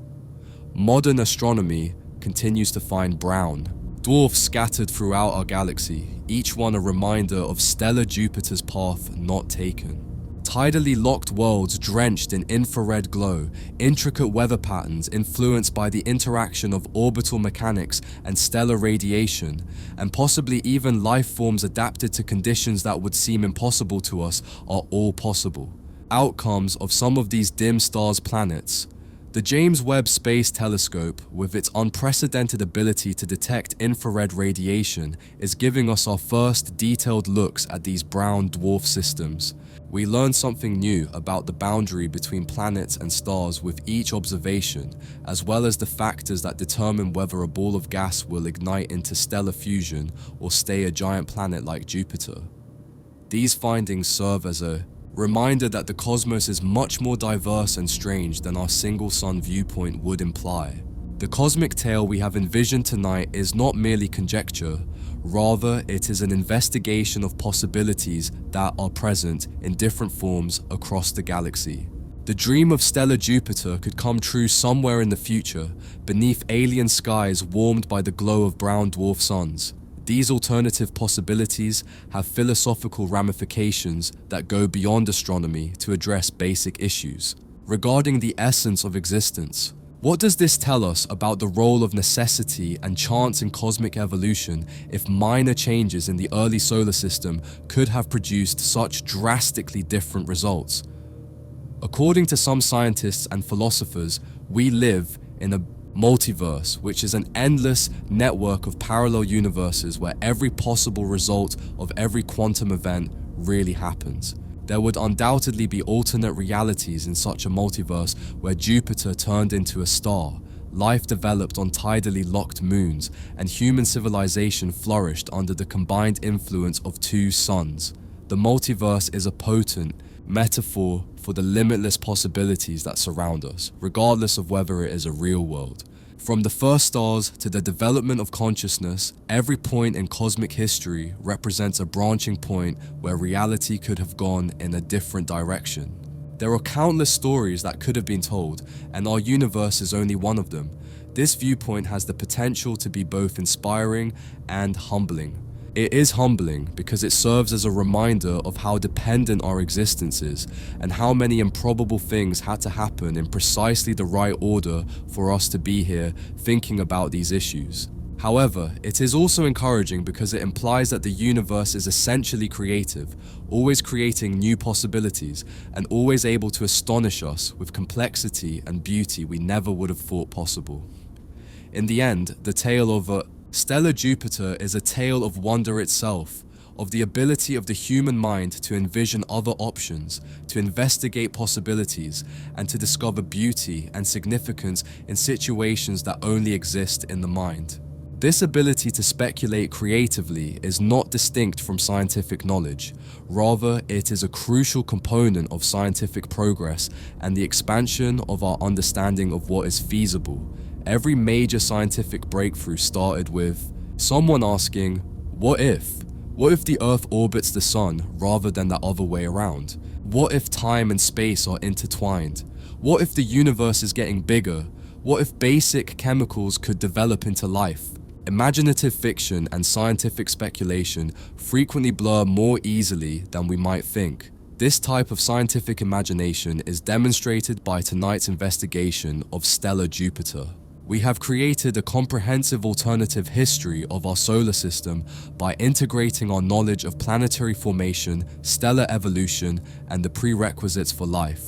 Modern astronomy continues to find brown dwarfs scattered throughout our galaxy, each one a reminder of stellar Jupiter's path not taken. Tidally locked worlds drenched in infrared glow, intricate weather patterns influenced by the interaction of orbital mechanics and stellar radiation, and possibly even life forms adapted to conditions that would seem impossible to us are all possible. Outcomes of some of these dim stars' planets. The James Webb Space Telescope, with its unprecedented ability to detect infrared radiation, is giving us our first detailed looks at these brown dwarf systems. We learn something new about the boundary between planets and stars with each observation, as well as the factors that determine whether a ball of gas will ignite into stellar fusion or stay a giant planet like Jupiter. These findings serve as a reminder that the cosmos is much more diverse and strange than our single sun viewpoint would imply. The cosmic tale we have envisioned tonight is not merely conjecture, rather it is an investigation of possibilities that are present in different forms across the galaxy. The dream of stellar Jupiter could come true somewhere in the future, beneath alien skies warmed by the glow of brown dwarf suns. These alternative possibilities have philosophical ramifications that go beyond astronomy to address basic issues. Regarding the essence of existence, what does this tell us about the role of necessity and chance in cosmic evolution if minor changes in the early solar system could have produced such drastically different results? According to some scientists and philosophers, we live in a multiverse, which is an endless network of parallel universes where every possible result of every quantum event really happens. There would undoubtedly be alternate realities in such a multiverse where Jupiter turned into a star, life developed on tidally locked moons, and human civilization flourished under the combined influence of two suns. The multiverse is a potent metaphor for the limitless possibilities that surround us, regardless of whether it is a real world. From the first stars to the development of consciousness, every point in cosmic history represents a branching point where reality could have gone in a different direction. There are countless stories that could have been told, and our universe is only one of them. This viewpoint has the potential to be both inspiring and humbling. It is humbling because it serves as a reminder of how dependent our existence is and how many improbable things had to happen in precisely the right order for us to be here thinking about these issues. However, it is also encouraging because it implies that the universe is essentially creative, always creating new possibilities and always able to astonish us with complexity and beauty we never would have thought possible. In the end, the tale of stellar Jupiter is a tale of wonder itself, of the ability of the human mind to envision other options, to investigate possibilities, and to discover beauty and significance in situations that only exist in the mind. This ability to speculate creatively is not distinct from scientific knowledge. Rather, it is a crucial component of scientific progress and the expansion of our understanding of what is feasible. Every major scientific breakthrough started with someone asking, what if? What if the Earth orbits the Sun rather than the other way around? What if time and space are intertwined? What if the universe is getting bigger? What if basic chemicals could develop into life? Imaginative fiction and scientific speculation frequently blur more easily than we might think. This type of scientific imagination is demonstrated by tonight's investigation of stellar Jupiter. We have created a comprehensive alternative history of our solar system by integrating our knowledge of planetary formation, stellar evolution, and the prerequisites for life.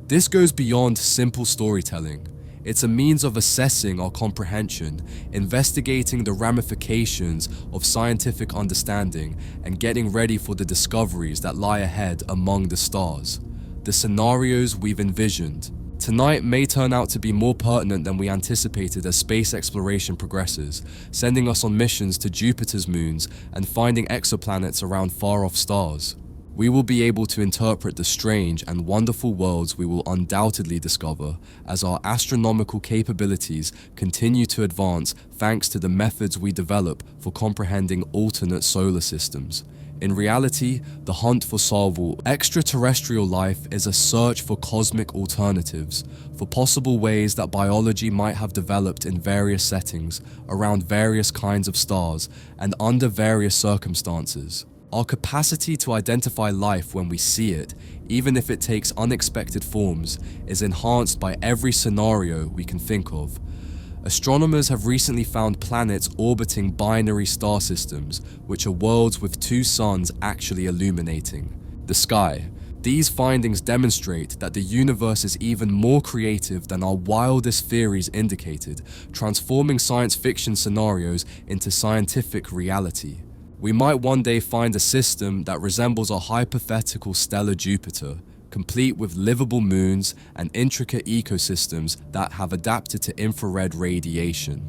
This goes beyond simple storytelling. It's a means of assessing our comprehension, investigating the ramifications of scientific understanding, and getting ready for the discoveries that lie ahead among the stars. The scenarios we've envisioned. Tonight may turn out to be more pertinent than we anticipated as space exploration progresses, sending us on missions to Jupiter's moons and finding exoplanets around far-off stars. We will be able to interpret the strange and wonderful worlds we will undoubtedly discover as our astronomical capabilities continue to advance thanks to the methods we develop for comprehending alternate solar systems. In reality, the hunt for solvable extraterrestrial life is a search for cosmic alternatives, for possible ways that biology might have developed in various settings, around various kinds of stars, and under various circumstances. Our capacity to identify life when we see it, even if it takes unexpected forms, is enhanced by every scenario we can think of. Astronomers have recently found planets orbiting binary star systems, which are worlds with two suns actually illuminating the sky. These findings demonstrate that the universe is even more creative than our wildest theories indicated, transforming science fiction scenarios into scientific reality. We might one day find a system that resembles our hypothetical stellar Jupiter, complete with livable moons and intricate ecosystems that have adapted to infrared radiation.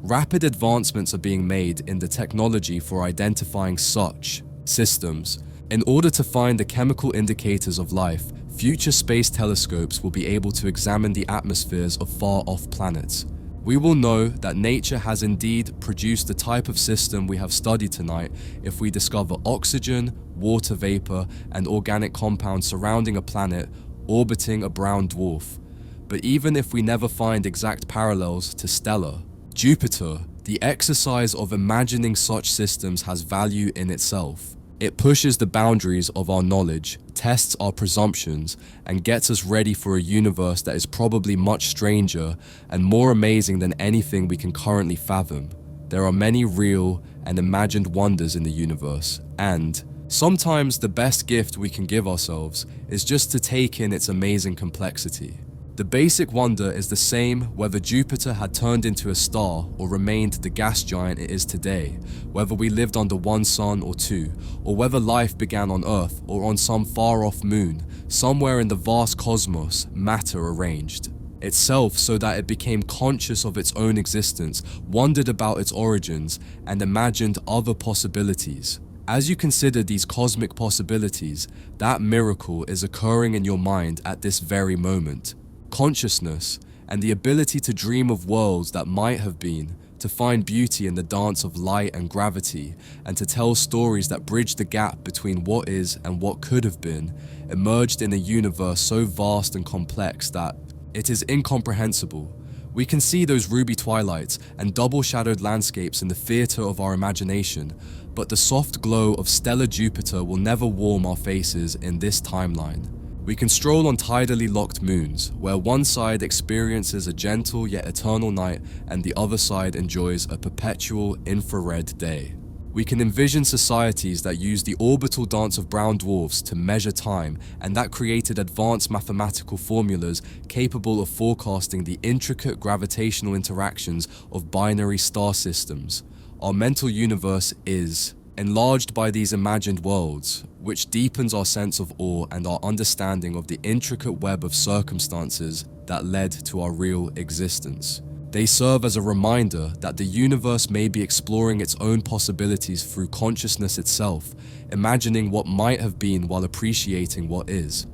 Rapid advancements are being made in the technology for identifying such systems. In order to find the chemical indicators of life, future space telescopes will be able to examine the atmospheres of far-off planets. We will know that nature has indeed produced the type of system we have studied tonight if we discover oxygen, water vapor, and organic compounds surrounding a planet orbiting a brown dwarf. But even if we never find exact parallels to stellar Jupiter, the exercise of imagining such systems has value in itself. It pushes the boundaries of our knowledge, tests our presumptions, and gets us ready for a universe that is probably much stranger and more amazing than anything we can currently fathom. There are many real and imagined wonders in the universe, and sometimes the best gift we can give ourselves is just to take in its amazing complexity. The basic wonder is the same whether Jupiter had turned into a star or remained the gas giant it is today, whether we lived under one sun or two, or whether life began on Earth or on some far-off moon, somewhere in the vast cosmos, matter arranged itself so that it became conscious of its own existence, wondered about its origins, and imagined other possibilities. As you consider these cosmic possibilities, that miracle is occurring in your mind at this very moment. Consciousness, and the ability to dream of worlds that might have been, to find beauty in the dance of light and gravity, and to tell stories that bridge the gap between what is and what could have been, emerged in a universe so vast and complex that it is incomprehensible. We can see those ruby twilights and double-shadowed landscapes in the theater of our imagination, but the soft glow of stellar Jupiter will never warm our faces in this timeline. We can stroll on tidally locked moons, where one side experiences a gentle yet eternal night and the other side enjoys a perpetual infrared day. We can envision societies that use the orbital dance of brown dwarfs to measure time, and that created advanced mathematical formulas capable of forecasting the intricate gravitational interactions of binary star systems. Our mental universe is enlarged by these imagined worlds, which deepens our sense of awe and our understanding of the intricate web of circumstances that led to our real existence. They serve as a reminder that the universe may be exploring its own possibilities through consciousness itself, imagining what might have been while appreciating what is.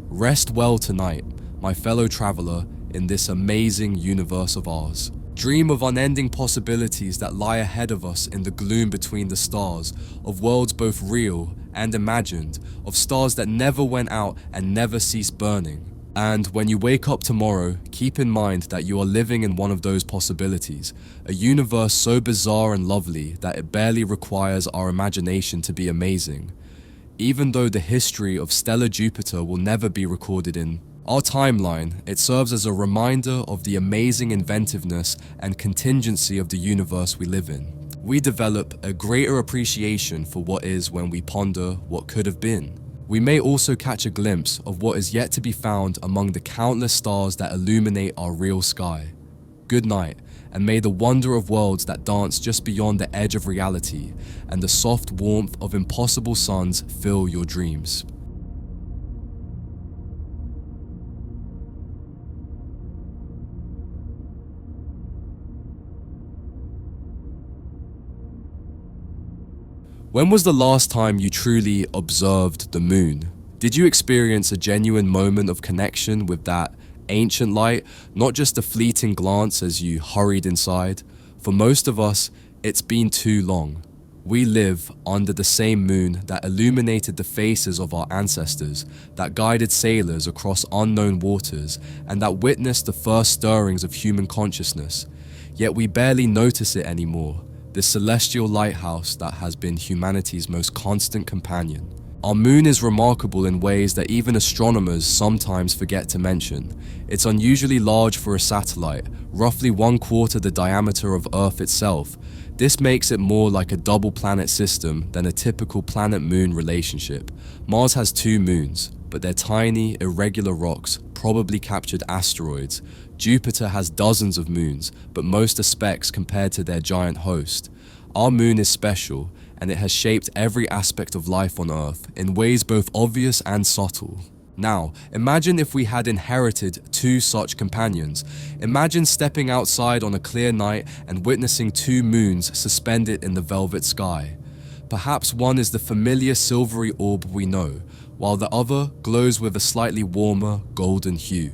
Rest well tonight, my fellow traveler, in this amazing universe of ours. Dream of unending possibilities that lie ahead of us in the gloom between the stars, of worlds both real and imagined, of stars that never went out and never ceased burning. And when you wake up tomorrow, keep in mind that you are living in one of those possibilities, a universe so bizarre and lovely that it barely requires our imagination to be amazing. Even though the history of stellar Jupiter will never be recorded in our timeline, it serves as a reminder of the amazing inventiveness and contingency of the universe we live in. We develop a greater appreciation for what is when we ponder what could have been. We may also catch a glimpse of what is yet to be found among the countless stars that illuminate our real sky. Good night, and may the wonder of worlds that dance just beyond the edge of reality and the soft warmth of impossible suns fill your dreams. When was the last time you truly observed the moon? Did you experience a genuine moment of connection with that ancient light, not just a fleeting glance as you hurried inside? For most of us, it's been too long. We live under the same moon that illuminated the faces of our ancestors, that guided sailors across unknown waters, and that witnessed the first stirrings of human consciousness. Yet we barely notice it anymore. This celestial lighthouse that has been humanity's most constant companion. Our moon is remarkable in ways that even astronomers sometimes forget to mention. It's unusually large for a satellite, roughly 1/4 the diameter of Earth itself. This makes it more like a double planet system than a typical planet-moon relationship. Mars has 2 moons, but they're tiny, irregular rocks, probably captured asteroids. Jupiter has dozens of moons, but most are specks compared to their giant host. Our moon is special, and it has shaped every aspect of life on Earth in ways both obvious and subtle. Now, imagine if we had inherited 2 such companions. Imagine stepping outside on a clear night and witnessing 2 moons suspended in the velvet sky. Perhaps one is the familiar silvery orb we know, while the other glows with a slightly warmer golden hue.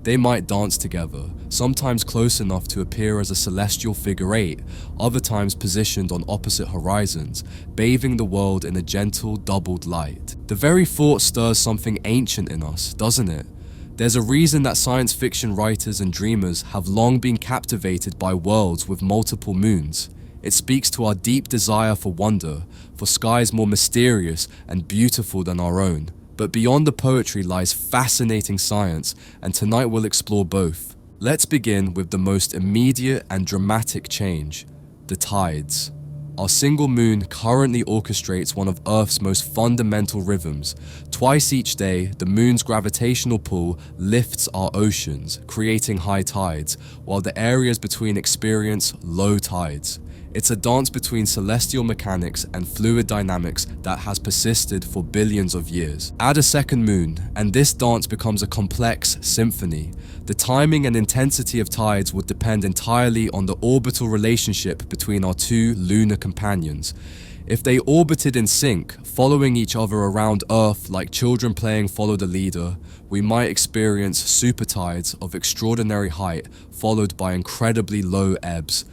They might dance together, sometimes close enough to appear as a celestial figure 8, other times positioned on opposite horizons, bathing the world in a gentle, doubled light. The very thought stirs something ancient in us, doesn't it? There's a reason that science fiction writers and dreamers have long been captivated by worlds with multiple moons. It speaks to our deep desire for wonder, for skies more mysterious and beautiful than our own. But beyond the poetry lies fascinating science, and tonight we'll explore both. Let's begin with the most immediate and dramatic change: the tides. Our single moon currently orchestrates one of Earth's most fundamental rhythms. Twice each day, the moon's gravitational pull lifts our oceans, creating high tides, while the areas between experience low tides. It's a dance between celestial mechanics and fluid dynamics that has persisted for billions of years. Add a second moon, and this dance becomes a complex symphony. The timing and intensity of tides would depend entirely on the orbital relationship between our 2 lunar companions. If they orbited in sync, following each other around Earth like children playing follow the leader, we might experience super tides of extraordinary height followed by incredibly low ebbs.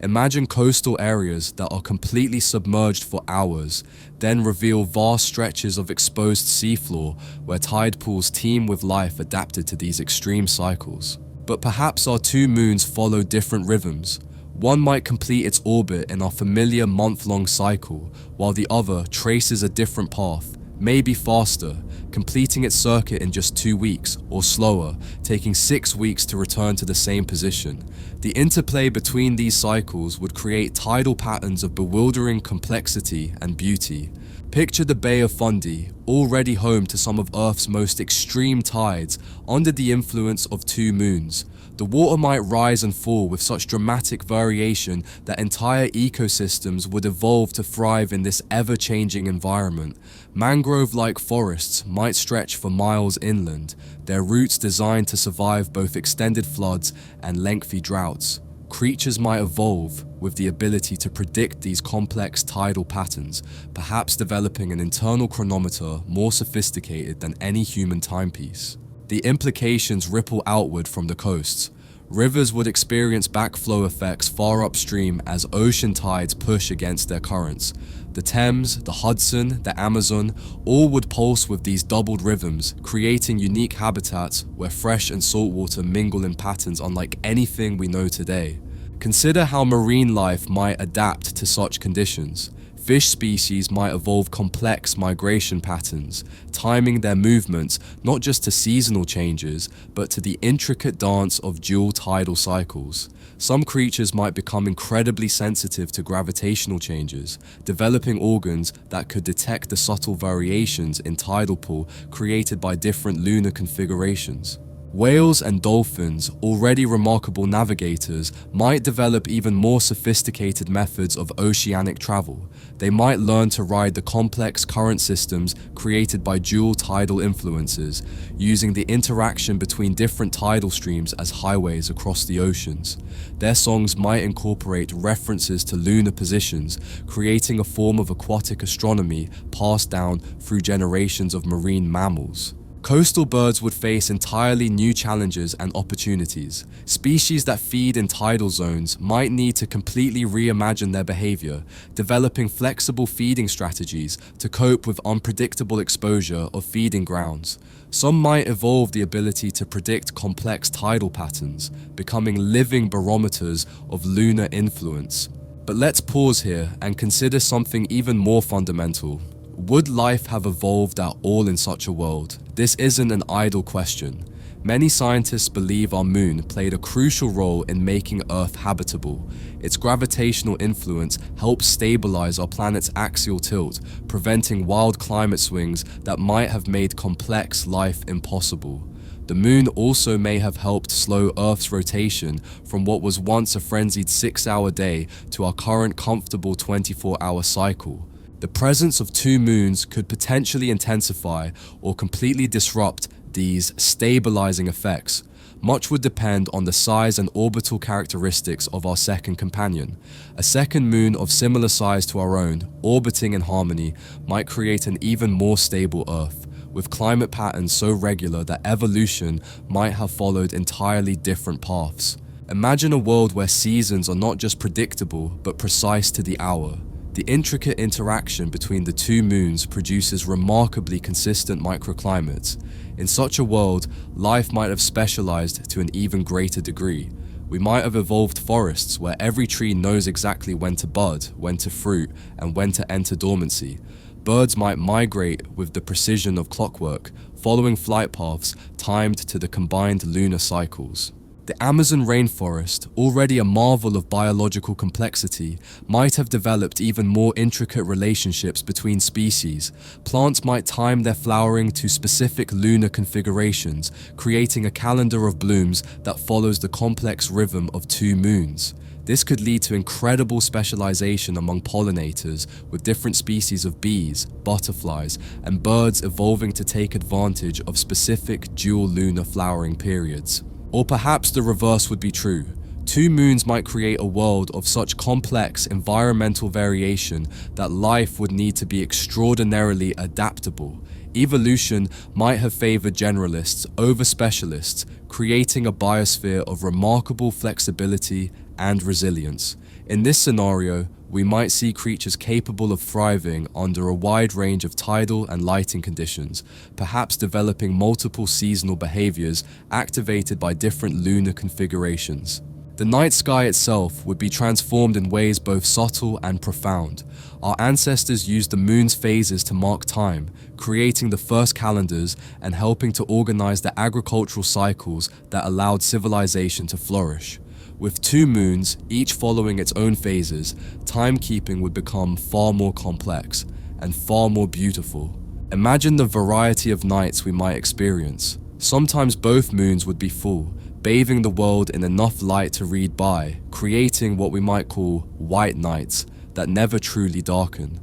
Imagine coastal areas that are completely submerged for hours, then reveal vast stretches of exposed seafloor where tide pools teem with life adapted to these extreme cycles. But perhaps our 2 moons follow different rhythms. One might complete its orbit in our familiar month-long cycle, while the other traces a different path, maybe faster, completing its circuit in just 2 weeks, or slower, taking 6 weeks to return to the same position. The interplay between these cycles would create tidal patterns of bewildering complexity and beauty. Picture the Bay of Fundy, already home to some of Earth's most extreme tides, under the influence of 2 moons. The water might rise and fall with such dramatic variation that entire ecosystems would evolve to thrive in this ever-changing environment. Mangrove-like forests might stretch for miles inland, their roots designed to survive both extended floods and lengthy droughts. Creatures might evolve with the ability to predict these complex tidal patterns, perhaps developing an internal chronometer more sophisticated than any human timepiece. The implications ripple outward from the coasts. Rivers would experience backflow effects far upstream as ocean tides push against their currents. The Thames, the Hudson, the Amazon, all would pulse with these doubled rhythms, creating unique habitats where fresh and salt water mingle in patterns unlike anything we know today. Consider how marine life might adapt to such conditions. Fish species might evolve complex migration patterns, timing their movements not just to seasonal changes, but to the intricate dance of dual tidal cycles. Some creatures might become incredibly sensitive to gravitational changes, developing organs that could detect the subtle variations in tidal pull created by different lunar configurations. Whales and dolphins, already remarkable navigators, might develop even more sophisticated methods of oceanic travel. They might learn to ride the complex current systems created by dual tidal influences, using the interaction between different tidal streams as highways across the oceans. Their songs might incorporate references to lunar positions, creating a form of aquatic astronomy passed down through generations of marine mammals. Coastal birds would face entirely new challenges and opportunities. Species that feed in tidal zones might need to completely reimagine their behavior, developing flexible feeding strategies to cope with unpredictable exposure of feeding grounds. Some might evolve the ability to predict complex tidal patterns, becoming living barometers of lunar influence. But let's pause here and consider something even more fundamental. Would life have evolved at all in such a world? This isn't an idle question. Many scientists believe our moon played a crucial role in making Earth habitable. Its gravitational influence helps stabilize our planet's axial tilt, preventing wild climate swings that might have made complex life impossible. The moon also may have helped slow Earth's rotation from what was once a frenzied 6-hour day to our current comfortable 24-hour cycle. The presence of two moons could potentially intensify or completely disrupt these stabilizing effects. Much would depend on the size and orbital characteristics of our second companion. A second moon of similar size to our own, orbiting in harmony, might create an even more stable Earth, with climate patterns so regular that evolution might have followed entirely different paths. Imagine a world where seasons are not just predictable, but precise to the hour. The intricate interaction between the two moons produces remarkably consistent microclimates. In such a world, life might have specialized to an even greater degree. We might have evolved forests where every tree knows exactly when to bud, when to fruit, and when to enter dormancy. Birds might migrate with the precision of clockwork, following flight paths timed to the combined lunar cycles. The Amazon rainforest, already a marvel of biological complexity, might have developed even more intricate relationships between species. Plants might time their flowering to specific lunar configurations, creating a calendar of blooms that follows the complex rhythm of two moons. This could lead to incredible specialization among pollinators, with different species of bees, butterflies, and birds evolving to take advantage of specific dual lunar flowering periods. Or perhaps the reverse would be true. Two moons might create a world of such complex environmental variation that life would need to be extraordinarily adaptable. Evolution might have favored generalists over specialists, creating a biosphere of remarkable flexibility and resilience. In this scenario, we might see creatures capable of thriving under a wide range of tidal and lighting conditions, perhaps developing multiple seasonal behaviors activated by different lunar configurations. The night sky itself would be transformed in ways both subtle and profound. Our ancestors used the moon's phases to mark time, creating the first calendars and helping to organize the agricultural cycles that allowed civilization to flourish. With two moons, each following its own phases, timekeeping would become far more complex and far more beautiful. Imagine the variety of nights we might experience. Sometimes both moons would be full, bathing the world in enough light to read by, creating what we might call white nights that never truly darken.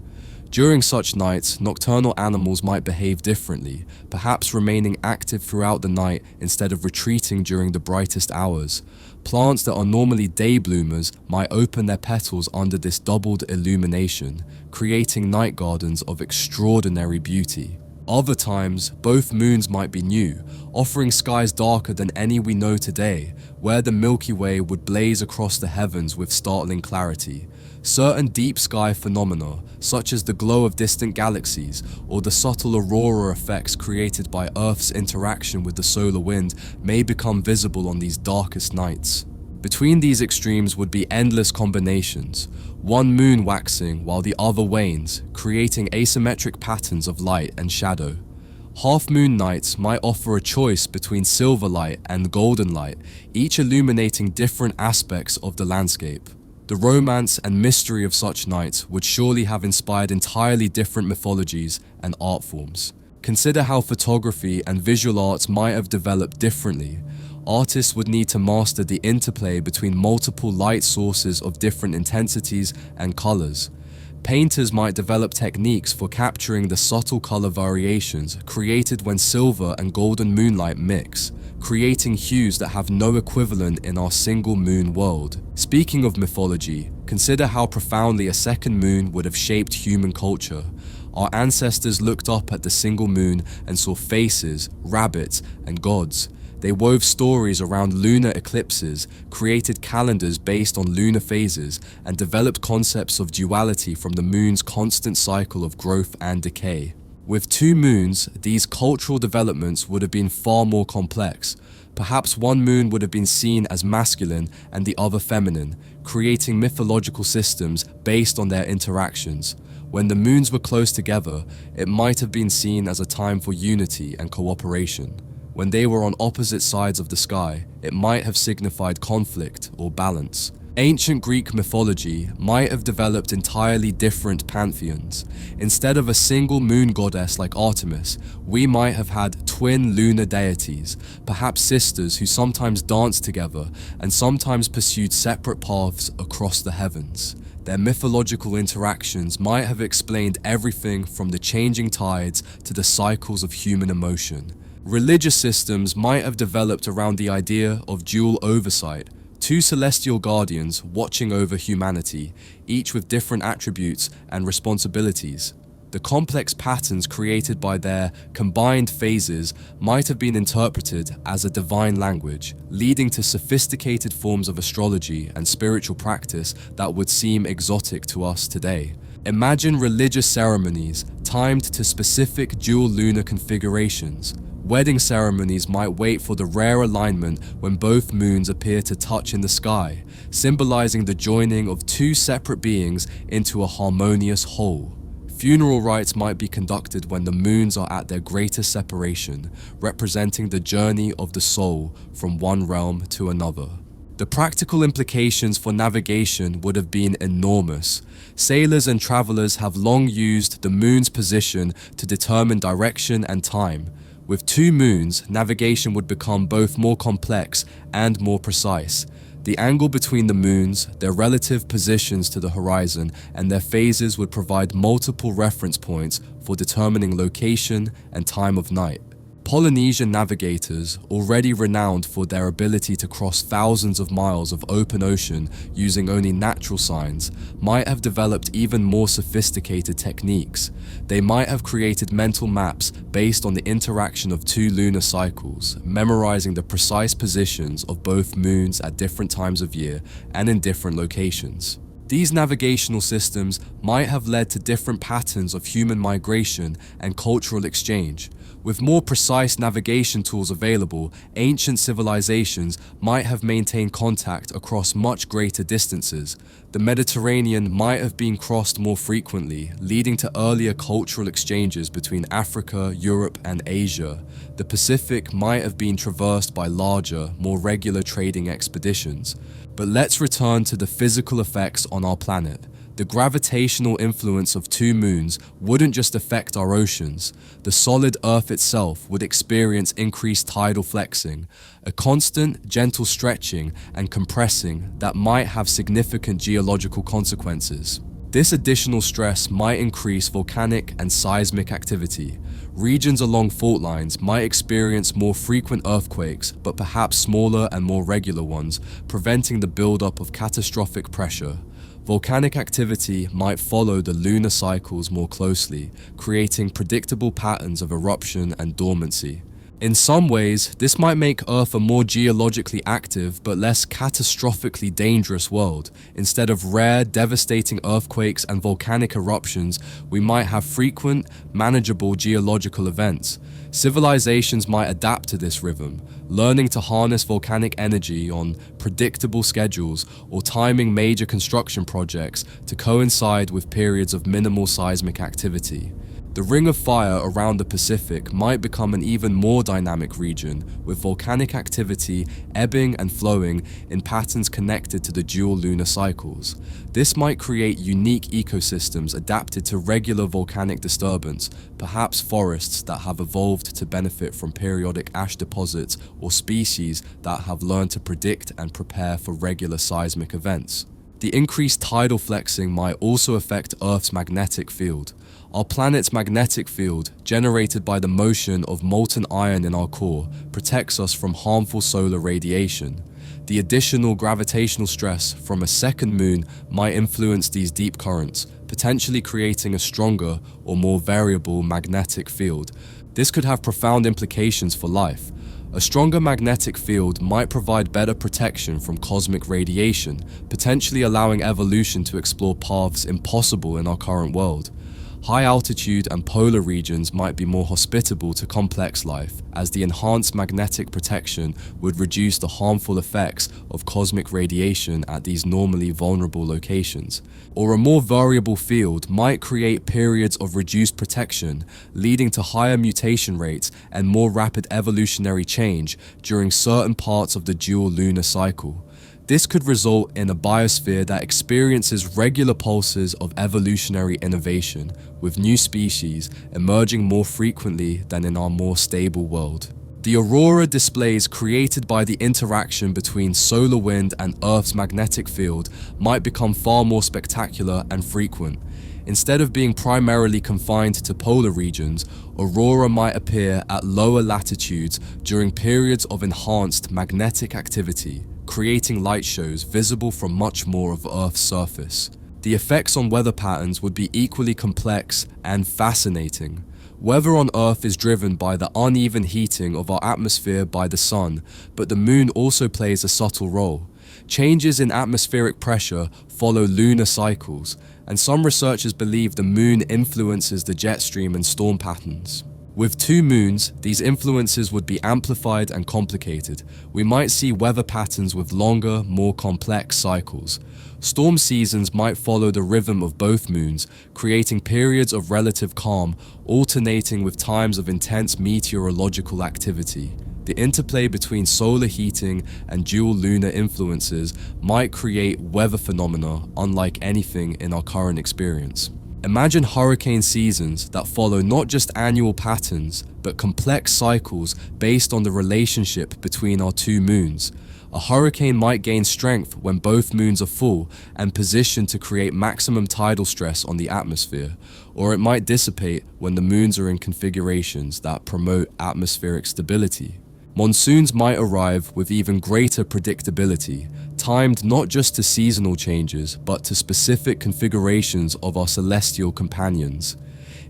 During such nights, nocturnal animals might behave differently, perhaps remaining active throughout the night instead of retreating during the brightest hours. Plants that are normally day bloomers might open their petals under this doubled illumination, creating night gardens of extraordinary beauty. Other times, both moons might be new, offering skies darker than any we know today, where the Milky Way would blaze across the heavens with startling clarity. Certain deep sky phenomena, such as the glow of distant galaxies or the subtle aurora effects created by Earth's interaction with the solar wind, may become visible on these darkest nights. Between these extremes would be endless combinations, one moon waxing while the other wanes, creating asymmetric patterns of light and shadow. Half-moon nights might offer a choice between silver light and golden light, each illuminating different aspects of the landscape. The romance and mystery of such nights would surely have inspired entirely different mythologies and art forms. Consider how photography and visual arts might have developed differently. Artists would need to master the interplay between multiple light sources of different intensities and colors. Painters might develop techniques for capturing the subtle color variations created when silver and golden moonlight mix, creating hues that have no equivalent in our single moon world. Speaking of mythology, consider how profoundly a second moon would have shaped human culture. Our ancestors looked up at the single moon and saw faces, rabbits, and gods. They wove stories around lunar eclipses, created calendars based on lunar phases, and developed concepts of duality from the moon's constant cycle of growth and decay. With two moons, these cultural developments would have been far more complex. Perhaps one moon would have been seen as masculine and the other feminine, creating mythological systems based on their interactions. When the moons were close together, it might have been seen as a time for unity and cooperation. When they were on opposite sides of the sky, it might have signified conflict or balance. Ancient Greek mythology might have developed entirely different pantheons. Instead of a single moon goddess like Artemis, we might have had twin lunar deities, perhaps sisters who sometimes danced together and sometimes pursued separate paths across the heavens. Their mythological interactions might have explained everything from the changing tides to the cycles of human emotion. Religious systems might have developed around the idea of dual oversight, two celestial guardians watching over humanity, each with different attributes and responsibilities. The complex patterns created by their combined phases might have been interpreted as a divine language, leading to sophisticated forms of astrology and spiritual practice that would seem exotic to us today. Imagine religious ceremonies timed to specific dual lunar configurations. Wedding ceremonies might wait for the rare alignment when both moons appear to touch in the sky, symbolizing the joining of two separate beings into a harmonious whole. Funeral rites might be conducted when the moons are at their greatest separation, representing the journey of the soul from one realm to another. The practical implications for navigation would have been enormous. Sailors and travelers have long used the moon's position to determine direction and time. With two moons, navigation would become both more complex and more precise. The angle between the moons, their relative positions to the horizon, and their phases would provide multiple reference points for determining location and time of night. Polynesian navigators, already renowned for their ability to cross thousands of miles of open ocean using only natural signs, might have developed even more sophisticated techniques. They might have created mental maps based on the interaction of two lunar cycles, memorizing the precise positions of both moons at different times of year and in different locations. These navigational systems might have led to different patterns of human migration and cultural exchange. With more precise navigation tools available, ancient civilizations might have maintained contact across much greater distances. The Mediterranean might have been crossed more frequently, leading to earlier cultural exchanges between Africa, Europe, and Asia. The Pacific might have been traversed by larger, more regular trading expeditions. But let's return to the physical effects on our planet. The gravitational influence of two moons wouldn't just affect our oceans. The solid Earth itself would experience increased tidal flexing, a constant, gentle stretching and compressing that might have significant geological consequences. This additional stress might increase volcanic and seismic activity. Regions along fault lines might experience more frequent earthquakes, but perhaps smaller and more regular ones, preventing the buildup of catastrophic pressure. Volcanic activity might follow the lunar cycles more closely, creating predictable patterns of eruption and dormancy. In some ways, this might make Earth a more geologically active but less catastrophically dangerous world. Instead of rare, devastating earthquakes and volcanic eruptions, we might have frequent, manageable geological events. Civilizations might adapt to this rhythm, learning to harness volcanic energy on predictable schedules or timing major construction projects to coincide with periods of minimal seismic activity. The Ring of Fire around the Pacific might become an even more dynamic region, with volcanic activity ebbing and flowing in patterns connected to the dual lunar cycles. This might create unique ecosystems adapted to regular volcanic disturbance, perhaps forests that have evolved to benefit from periodic ash deposits or species that have learned to predict and prepare for regular seismic events. The increased tidal flexing might also affect Earth's magnetic field. Our planet's magnetic field, generated by the motion of molten iron in our core, protects us from harmful solar radiation. The additional gravitational stress from a second moon might influence these deep currents, potentially creating a stronger or more variable magnetic field. This could have profound implications for life. A stronger magnetic field might provide better protection from cosmic radiation, potentially allowing evolution to explore paths impossible in our current world. High altitude and polar regions might be more hospitable to complex life, as the enhanced magnetic protection would reduce the harmful effects of cosmic radiation at these normally vulnerable locations. Or a more variable field might create periods of reduced protection, leading to higher mutation rates and more rapid evolutionary change during certain parts of the dual lunar cycle. This could result in a biosphere that experiences regular pulses of evolutionary innovation, with new species emerging more frequently than in our more stable world. The aurora displays created by the interaction between solar wind and Earth's magnetic field might become far more spectacular and frequent. Instead of being primarily confined to polar regions, aurora might appear at lower latitudes during periods of enhanced magnetic activity, creating light shows visible from much more of Earth's surface. The effects on weather patterns would be equally complex and fascinating. Weather on Earth is driven by the uneven heating of our atmosphere by the sun, but the moon also plays a subtle role. Changes in atmospheric pressure follow lunar cycles, and some researchers believe the moon influences the jet stream and storm patterns. With two moons, these influences would be amplified and complicated. We might see weather patterns with longer, more complex cycles. Storm seasons might follow the rhythm of both moons, creating periods of relative calm, alternating with times of intense meteorological activity. The interplay between solar heating and dual lunar influences might create weather phenomena unlike anything in our current experience. Imagine hurricane seasons that follow not just annual patterns, but complex cycles based on the relationship between our two moons. A hurricane might gain strength when both moons are full and positioned to create maximum tidal stress on the atmosphere, or it might dissipate when the moons are in configurations that promote atmospheric stability. Monsoons might arrive with even greater predictability, timed not just to seasonal changes, but to specific configurations of our celestial companions.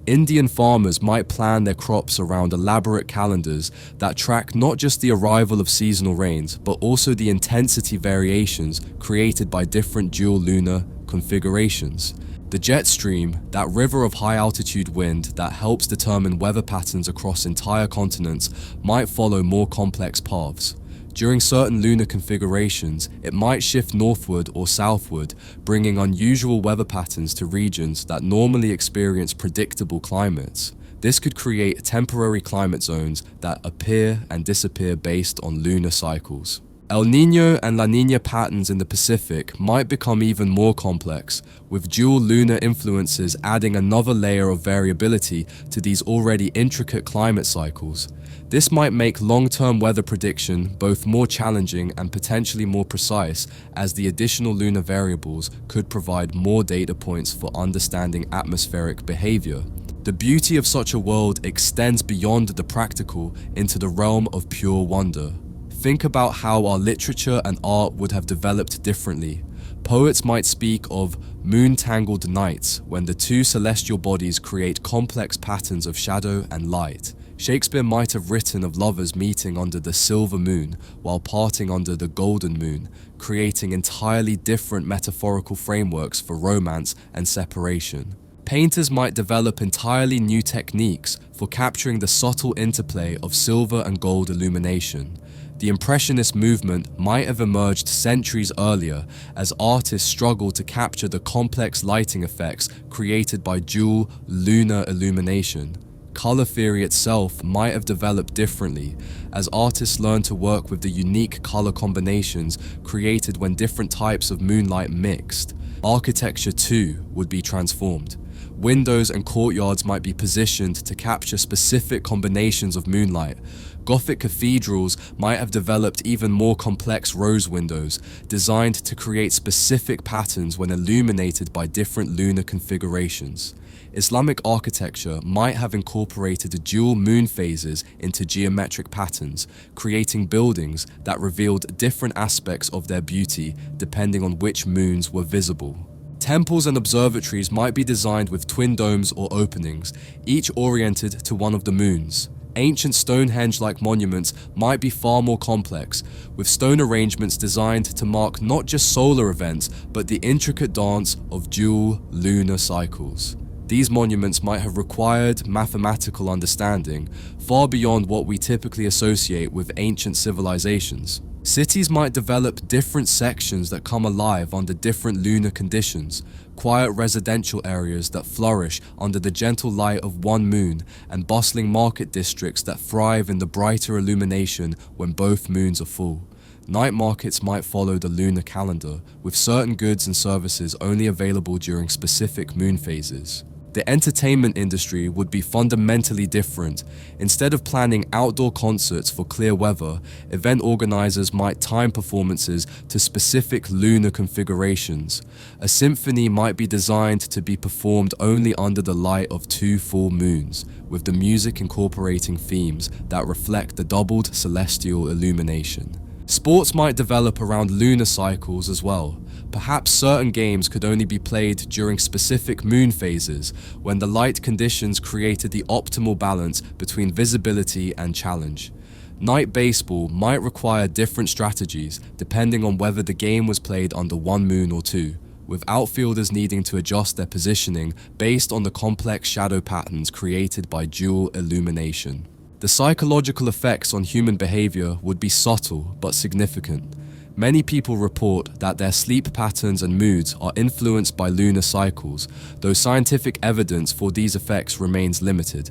Indian farmers might plan their crops around elaborate calendars that track not just the arrival of seasonal rains, but also the intensity variations created by different dual lunar configurations. The jet stream, that river of high-altitude wind that helps determine weather patterns across entire continents, might follow more complex paths. During certain lunar configurations, it might shift northward or southward, bringing unusual weather patterns to regions that normally experience predictable climates. This could create temporary climate zones that appear and disappear based on lunar cycles. El Niño and La Niña patterns in the Pacific might become even more complex, with dual lunar influences adding another layer of variability to these already intricate climate cycles. This might make long-term weather prediction both more challenging and potentially more precise, as the additional lunar variables could provide more data points for understanding atmospheric behavior. The beauty of such a world extends beyond the practical into the realm of pure wonder. Think about how our literature and art would have developed differently. Poets might speak of moon-tangled nights when the two celestial bodies create complex patterns of shadow and light. Shakespeare might have written of lovers meeting under the silver moon while parting under the golden moon, creating entirely different metaphorical frameworks for romance and separation. Painters might develop entirely new techniques for capturing the subtle interplay of silver and gold illumination. The Impressionist movement might have emerged centuries earlier as artists struggled to capture the complex lighting effects created by dual lunar illumination. Color theory itself might have developed differently as artists learned to work with the unique color combinations created when different types of moonlight mixed. Architecture too would be transformed. Windows and courtyards might be positioned to capture specific combinations of moonlight. Gothic cathedrals might have developed even more complex rose windows, designed to create specific patterns when illuminated by different lunar configurations. Islamic architecture might have incorporated dual moon phases into geometric patterns, creating buildings that revealed different aspects of their beauty depending on which moons were visible. Temples and observatories might be designed with twin domes or openings, each oriented to one of the moons. Ancient Stonehenge-like monuments might be far more complex, with stone arrangements designed to mark not just solar events, but the intricate dance of dual lunar cycles. These monuments might have required mathematical understanding far beyond what we typically associate with ancient civilizations. Cities might develop different sections that come alive under different lunar conditions, quiet residential areas that flourish under the gentle light of one moon, and bustling market districts that thrive in the brighter illumination when both moons are full. Night markets might follow the lunar calendar, with certain goods and services only available during specific moon phases. The entertainment industry would be fundamentally different. Instead of planning outdoor concerts for clear weather, event organizers might time performances to specific lunar configurations. A symphony might be designed to be performed only under the light of 2 full moons, with the music incorporating themes that reflect the doubled celestial illumination. Sports might develop around lunar cycles as well. Perhaps certain games could only be played during specific moon phases, when the light conditions created the optimal balance between visibility and challenge. Night baseball might require different strategies depending on whether the game was played under one moon or two, with outfielders needing to adjust their positioning based on the complex shadow patterns created by dual illumination. The psychological effects on human behavior would be subtle but significant. Many people report that their sleep patterns and moods are influenced by lunar cycles, though scientific evidence for these effects remains limited.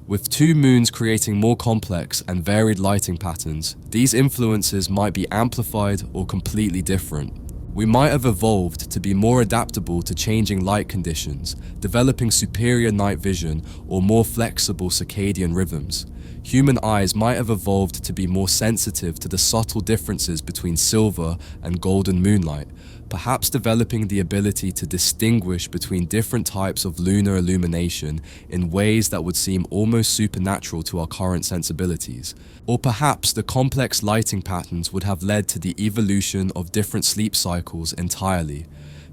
With 2 moons creating more complex and varied lighting patterns, these influences might be amplified or completely different. We might have evolved to be more adaptable to changing light conditions, developing superior night vision or more flexible circadian rhythms. Human eyes might have evolved to be more sensitive to the subtle differences between silver and golden moonlight, perhaps developing the ability to distinguish between different types of lunar illumination in ways that would seem almost supernatural to our current sensibilities. Or perhaps the complex lighting patterns would have led to the evolution of different sleep cycles entirely.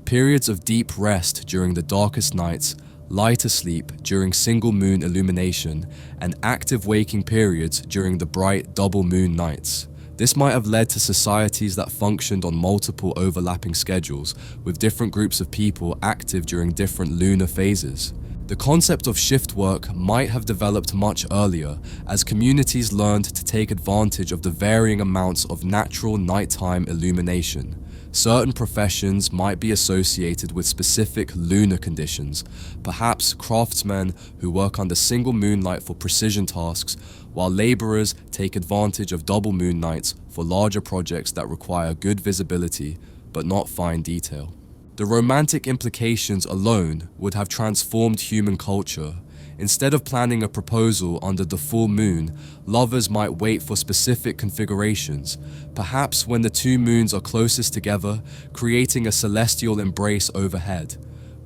Periods of deep rest during the darkest nights, lighter sleep during single moon illumination, and active waking periods during the bright double moon nights. This might have led to societies that functioned on multiple overlapping schedules, with different groups of people active during different lunar phases. The concept of shift work might have developed much earlier, as communities learned to take advantage of the varying amounts of natural nighttime illumination. Certain professions might be associated with specific lunar conditions, perhaps craftsmen who work under single moonlight for precision tasks, while laborers take advantage of double moon nights for larger projects that require good visibility but not fine detail. The romantic implications alone would have transformed human culture. Instead of planning a proposal under the full moon, lovers might wait for specific configurations, perhaps when the 2 moons are closest together, creating a celestial embrace overhead.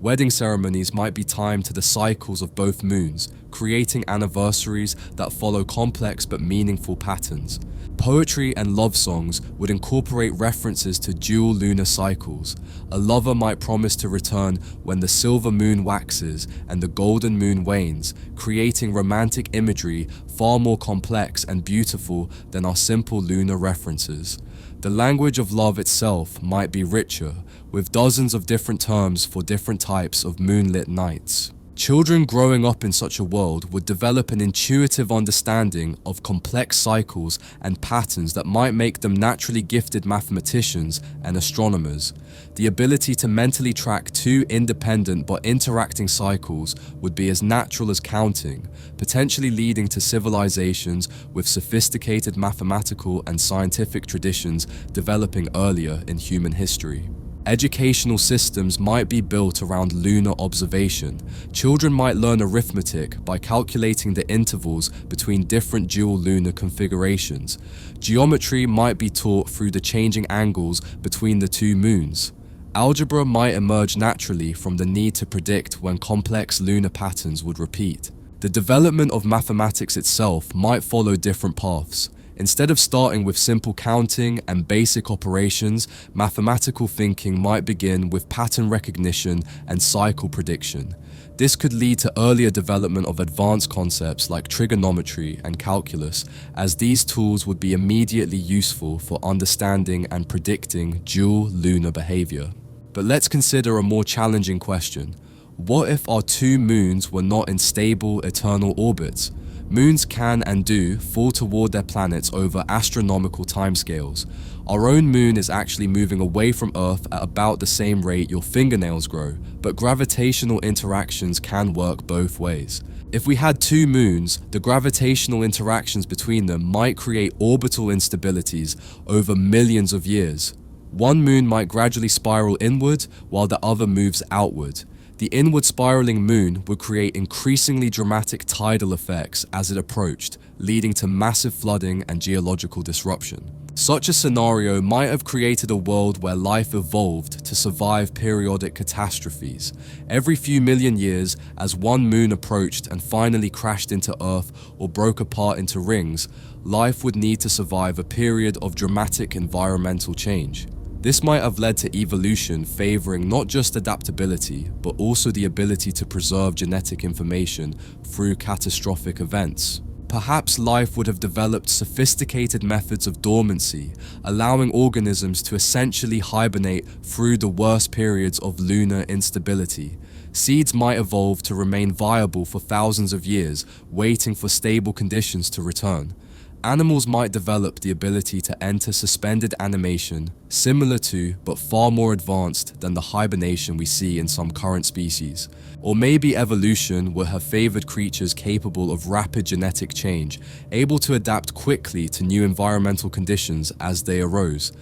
Wedding ceremonies might be timed to the cycles of both moons, creating anniversaries that follow complex but meaningful patterns. Poetry and love songs would incorporate references to dual lunar cycles. A lover might promise to return when the silver moon waxes and the golden moon wanes, creating romantic imagery far more complex and beautiful than our simple lunar references. The language of love itself might be richer, with dozens of different terms for different types of moonlit nights. Children growing up in such a world would develop an intuitive understanding of complex cycles and patterns that might make them naturally gifted mathematicians and astronomers. The ability to mentally track two independent but interacting cycles would be as natural as counting, potentially leading to civilizations with sophisticated mathematical and scientific traditions developing earlier in human history. Educational systems might be built around lunar observation. Children might learn arithmetic by calculating the intervals between different dual lunar configurations. Geometry might be taught through the changing angles between the two moons. Algebra might emerge naturally from the need to predict when complex lunar patterns would repeat. The development of mathematics itself might follow different paths. Instead of starting with simple counting and basic operations, mathematical thinking might begin with pattern recognition and cycle prediction. This could lead to earlier development of advanced concepts like trigonometry and calculus, as these tools would be immediately useful for understanding and predicting dual lunar behavior. But let's consider a more challenging question. What if our two moons were not in stable, eternal orbits? Moons can and do fall toward their planets over astronomical timescales. Our own moon is actually moving away from Earth at about the same rate your fingernails grow, but gravitational interactions can work both ways. If we had two moons, the gravitational interactions between them might create orbital instabilities over millions of years. One moon might gradually spiral inward while the other moves outward. The inward spiraling moon would create increasingly dramatic tidal effects as it approached, leading to massive flooding and geological disruption. Such a scenario might have created a world where life evolved to survive periodic catastrophes. Every few million years, as one moon approached and finally crashed into Earth or broke apart into rings, life would need to survive a period of dramatic environmental change. This might have led to evolution favoring not just adaptability, but also the ability to preserve genetic information through catastrophic events. Perhaps life would have developed sophisticated methods of dormancy, allowing organisms to essentially hibernate through the worst periods of lunar instability. Seeds might evolve to remain viable for thousands of years, waiting for stable conditions to return. Animals might develop the ability to enter suspended animation, similar to but far more advanced than the hibernation we see in some current species. Or maybe evolution would have favored creatures capable of rapid genetic change, able to adapt quickly to new environmental conditions as they arose.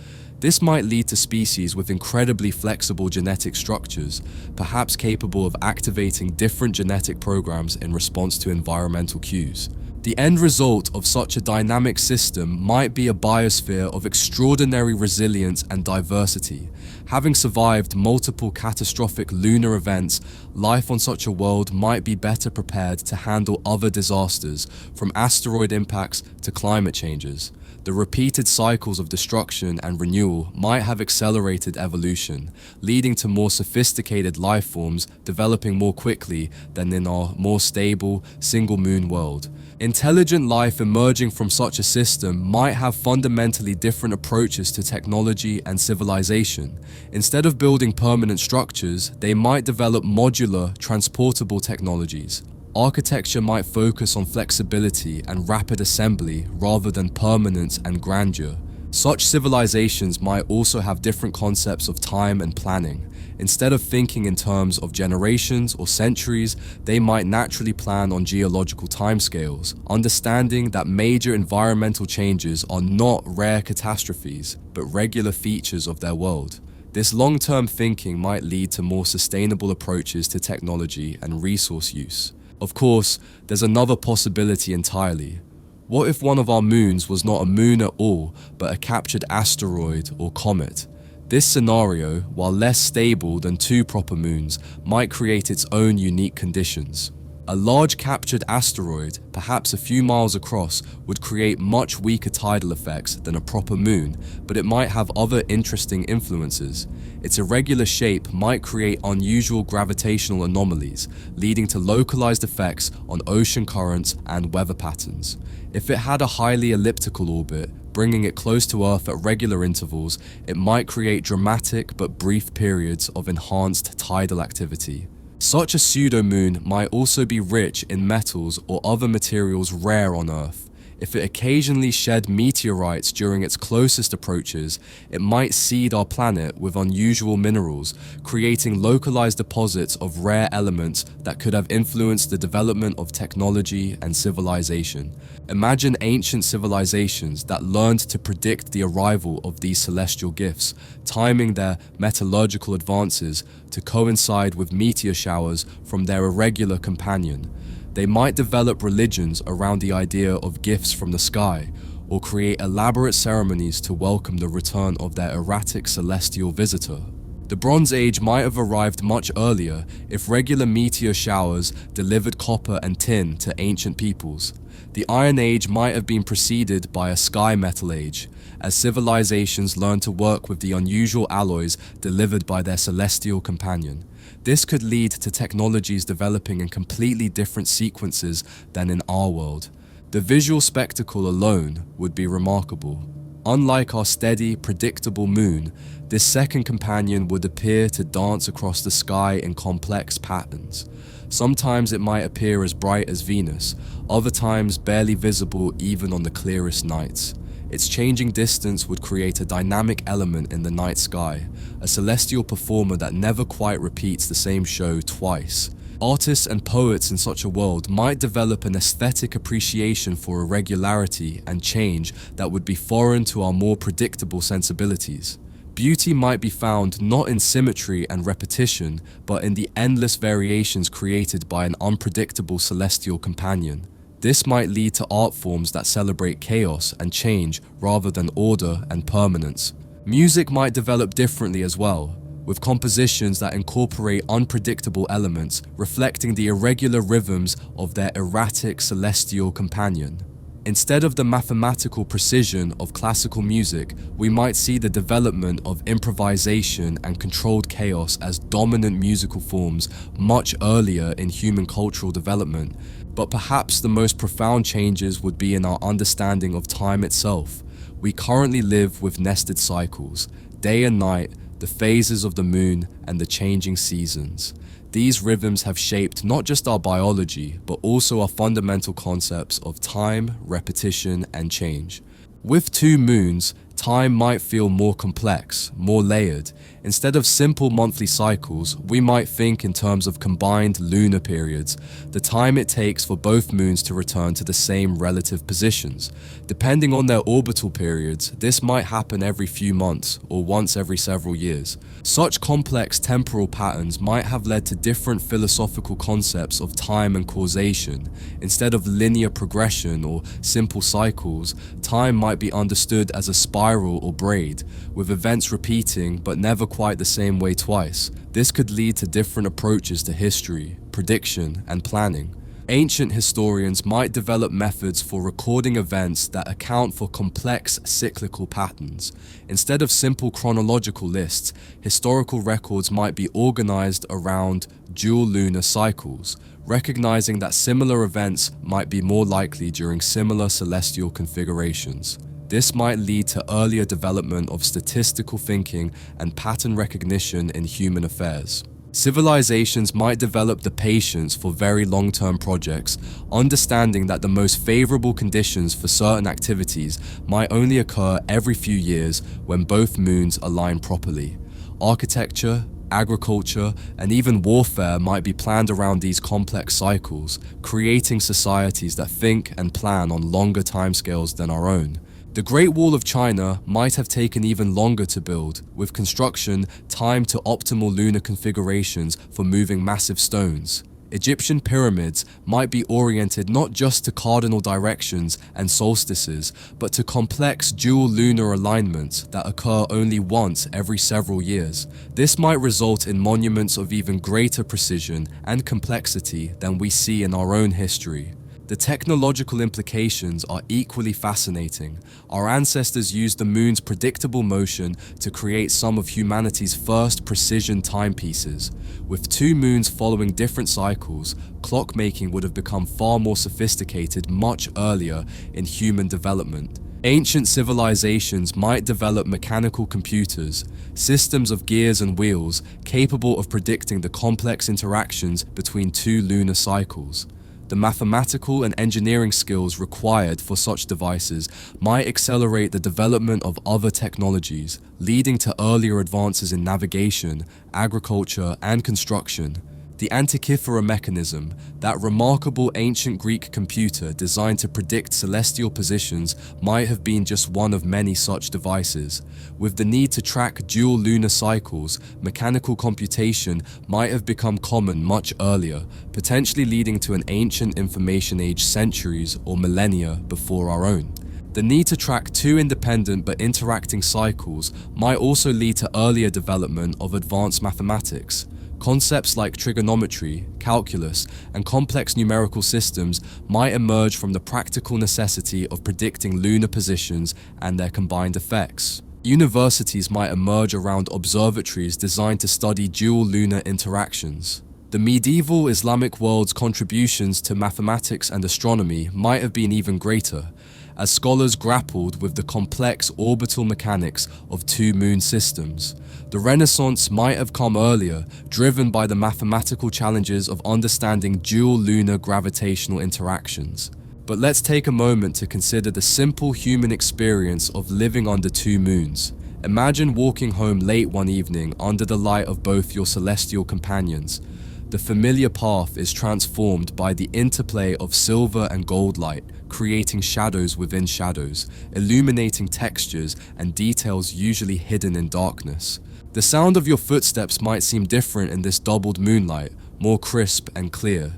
This might lead to species with incredibly flexible genetic structures, perhaps capable of activating different genetic programs in response to environmental cues. The end result of such a dynamic system might be a biosphere of extraordinary resilience and diversity. Having survived multiple catastrophic lunar events, life on such a world might be better prepared to handle other disasters, from asteroid impacts to climate changes. The repeated cycles of destruction and renewal might have accelerated evolution, leading to more sophisticated life forms developing more quickly than in our more stable, single-moon world. Intelligent life emerging from such a system might have fundamentally different approaches to technology and civilization. Instead of building permanent structures, they might develop modular, transportable technologies. Architecture might focus on flexibility and rapid assembly rather than permanence and grandeur. Such civilizations might also have different concepts of time and planning. Instead of thinking in terms of generations or centuries, they might naturally plan on geological timescales, understanding that major environmental changes are not rare catastrophes, but regular features of their world. This long-term thinking might lead to more sustainable approaches to technology and resource use. Of course, there's another possibility entirely. What if one of our moons was not a moon at all, but a captured asteroid or comet? This scenario, while less stable than two proper moons, might create its own unique conditions. A large captured asteroid, perhaps a few miles across, would create much weaker tidal effects than a proper moon, but it might have other interesting influences. Its irregular shape might create unusual gravitational anomalies, leading to localized effects on ocean currents and weather patterns. If it had a highly elliptical orbit, bringing it close to Earth at regular intervals, it might create dramatic but brief periods of enhanced tidal activity. Such a pseudo-moon might also be rich in metals or other materials rare on Earth. If it occasionally shed meteorites during its closest approaches, it might seed our planet with unusual minerals, creating localized deposits of rare elements that could have influenced the development of technology and civilization. Imagine ancient civilizations that learned to predict the arrival of these celestial gifts, timing their metallurgical advances to coincide with meteor showers from their irregular companion. They might develop religions around the idea of gifts from the sky, or create elaborate ceremonies to welcome the return of their erratic celestial visitor. The Bronze Age might have arrived much earlier if regular meteor showers delivered copper and tin to ancient peoples. The Iron Age might have been preceded by a sky metal age, as civilizations learned to work with the unusual alloys delivered by their celestial companion. This could lead to technologies developing in completely different sequences than in our world. The visual spectacle alone would be remarkable. Unlike our steady, predictable moon, this second companion would appear to dance across the sky in complex patterns. Sometimes it might appear as bright as Venus, other times barely visible even on the clearest nights. Its changing distance would create a dynamic element in the night sky, a celestial performer that never quite repeats the same show twice. Artists and poets in such a world might develop an aesthetic appreciation for irregularity and change that would be foreign to our more predictable sensibilities. Beauty might be found not in symmetry and repetition, but in the endless variations created by an unpredictable celestial companion. This might lead to art forms that celebrate chaos and change rather than order and permanence. Music might develop differently as well, with compositions that incorporate unpredictable elements, reflecting the irregular rhythms of their erratic celestial companion. Instead of the mathematical precision of classical music, we might see the development of improvisation and controlled chaos as dominant musical forms much earlier in human cultural development. But perhaps the most profound changes would be in our understanding of time itself. We currently live with nested cycles, day and night, the phases of the moon, and the changing seasons. These rhythms have shaped not just our biology, but also our fundamental concepts of time, repetition, and change. With two moons, time might feel more complex, more layered. Instead of simple monthly cycles, we might think in terms of combined lunar periods, the time it takes for both moons to return to the same relative positions. Depending on their orbital periods, this might happen every few months or once every several years. Such complex temporal patterns might have led to different philosophical concepts of time and causation. Instead of linear progression or simple cycles, time might be understood as a spiral or braid, with events repeating but never quite the same way twice. This could lead to different approaches to history, prediction, and planning. Ancient historians might develop methods for recording events that account for complex cyclical patterns. Instead of simple chronological lists, historical records might be organized around dual lunar cycles, recognizing that similar events might be more likely during similar celestial configurations. This might lead to earlier development of statistical thinking and pattern recognition in human affairs. Civilizations might develop the patience for very long-term projects, understanding that the most favorable conditions for certain activities might only occur every few years when both moons align properly. Architecture, agriculture, and even warfare might be planned around these complex cycles, creating societies that think and plan on longer timescales than our own. The Great Wall of China might have taken even longer to build, with construction timed to optimal lunar configurations for moving massive stones. Egyptian pyramids might be oriented not just to cardinal directions and solstices, but to complex dual lunar alignments that occur only once every several years. This might result in monuments of even greater precision and complexity than we see in our own history. The technological implications are equally fascinating. Our ancestors used the moon's predictable motion to create some of humanity's first precision timepieces. With two moons following different cycles, clockmaking would have become far more sophisticated much earlier in human development. Ancient civilizations might develop mechanical computers, systems of gears and wheels capable of predicting the complex interactions between two lunar cycles. The mathematical and engineering skills required for such devices might accelerate the development of other technologies, leading to earlier advances in navigation, agriculture, and construction. The Antikythera mechanism, that remarkable ancient Greek computer designed to predict celestial positions, might have been just one of many such devices. With the need to track dual lunar cycles, mechanical computation might have become common much earlier, potentially leading to an ancient information age centuries or millennia before our own. The need to track two independent but interacting cycles might also lead to earlier development of advanced mathematics. Concepts like trigonometry, calculus, and complex numerical systems might emerge from the practical necessity of predicting lunar positions and their combined effects. Universities might emerge around observatories designed to study dual lunar interactions. The medieval Islamic world's contributions to mathematics and astronomy might have been even greater, as scholars grappled with the complex orbital mechanics of two moon systems. The Renaissance might have come earlier, driven by the mathematical challenges of understanding dual lunar gravitational interactions. But let's take a moment to consider the simple human experience of living under two moons. Imagine walking home late one evening under the light of both your celestial companions. The familiar path is transformed by the interplay of silver and gold light, creating shadows within shadows, illuminating textures and details usually hidden in darkness. The sound of your footsteps might seem different in this doubled moonlight, more crisp and clear.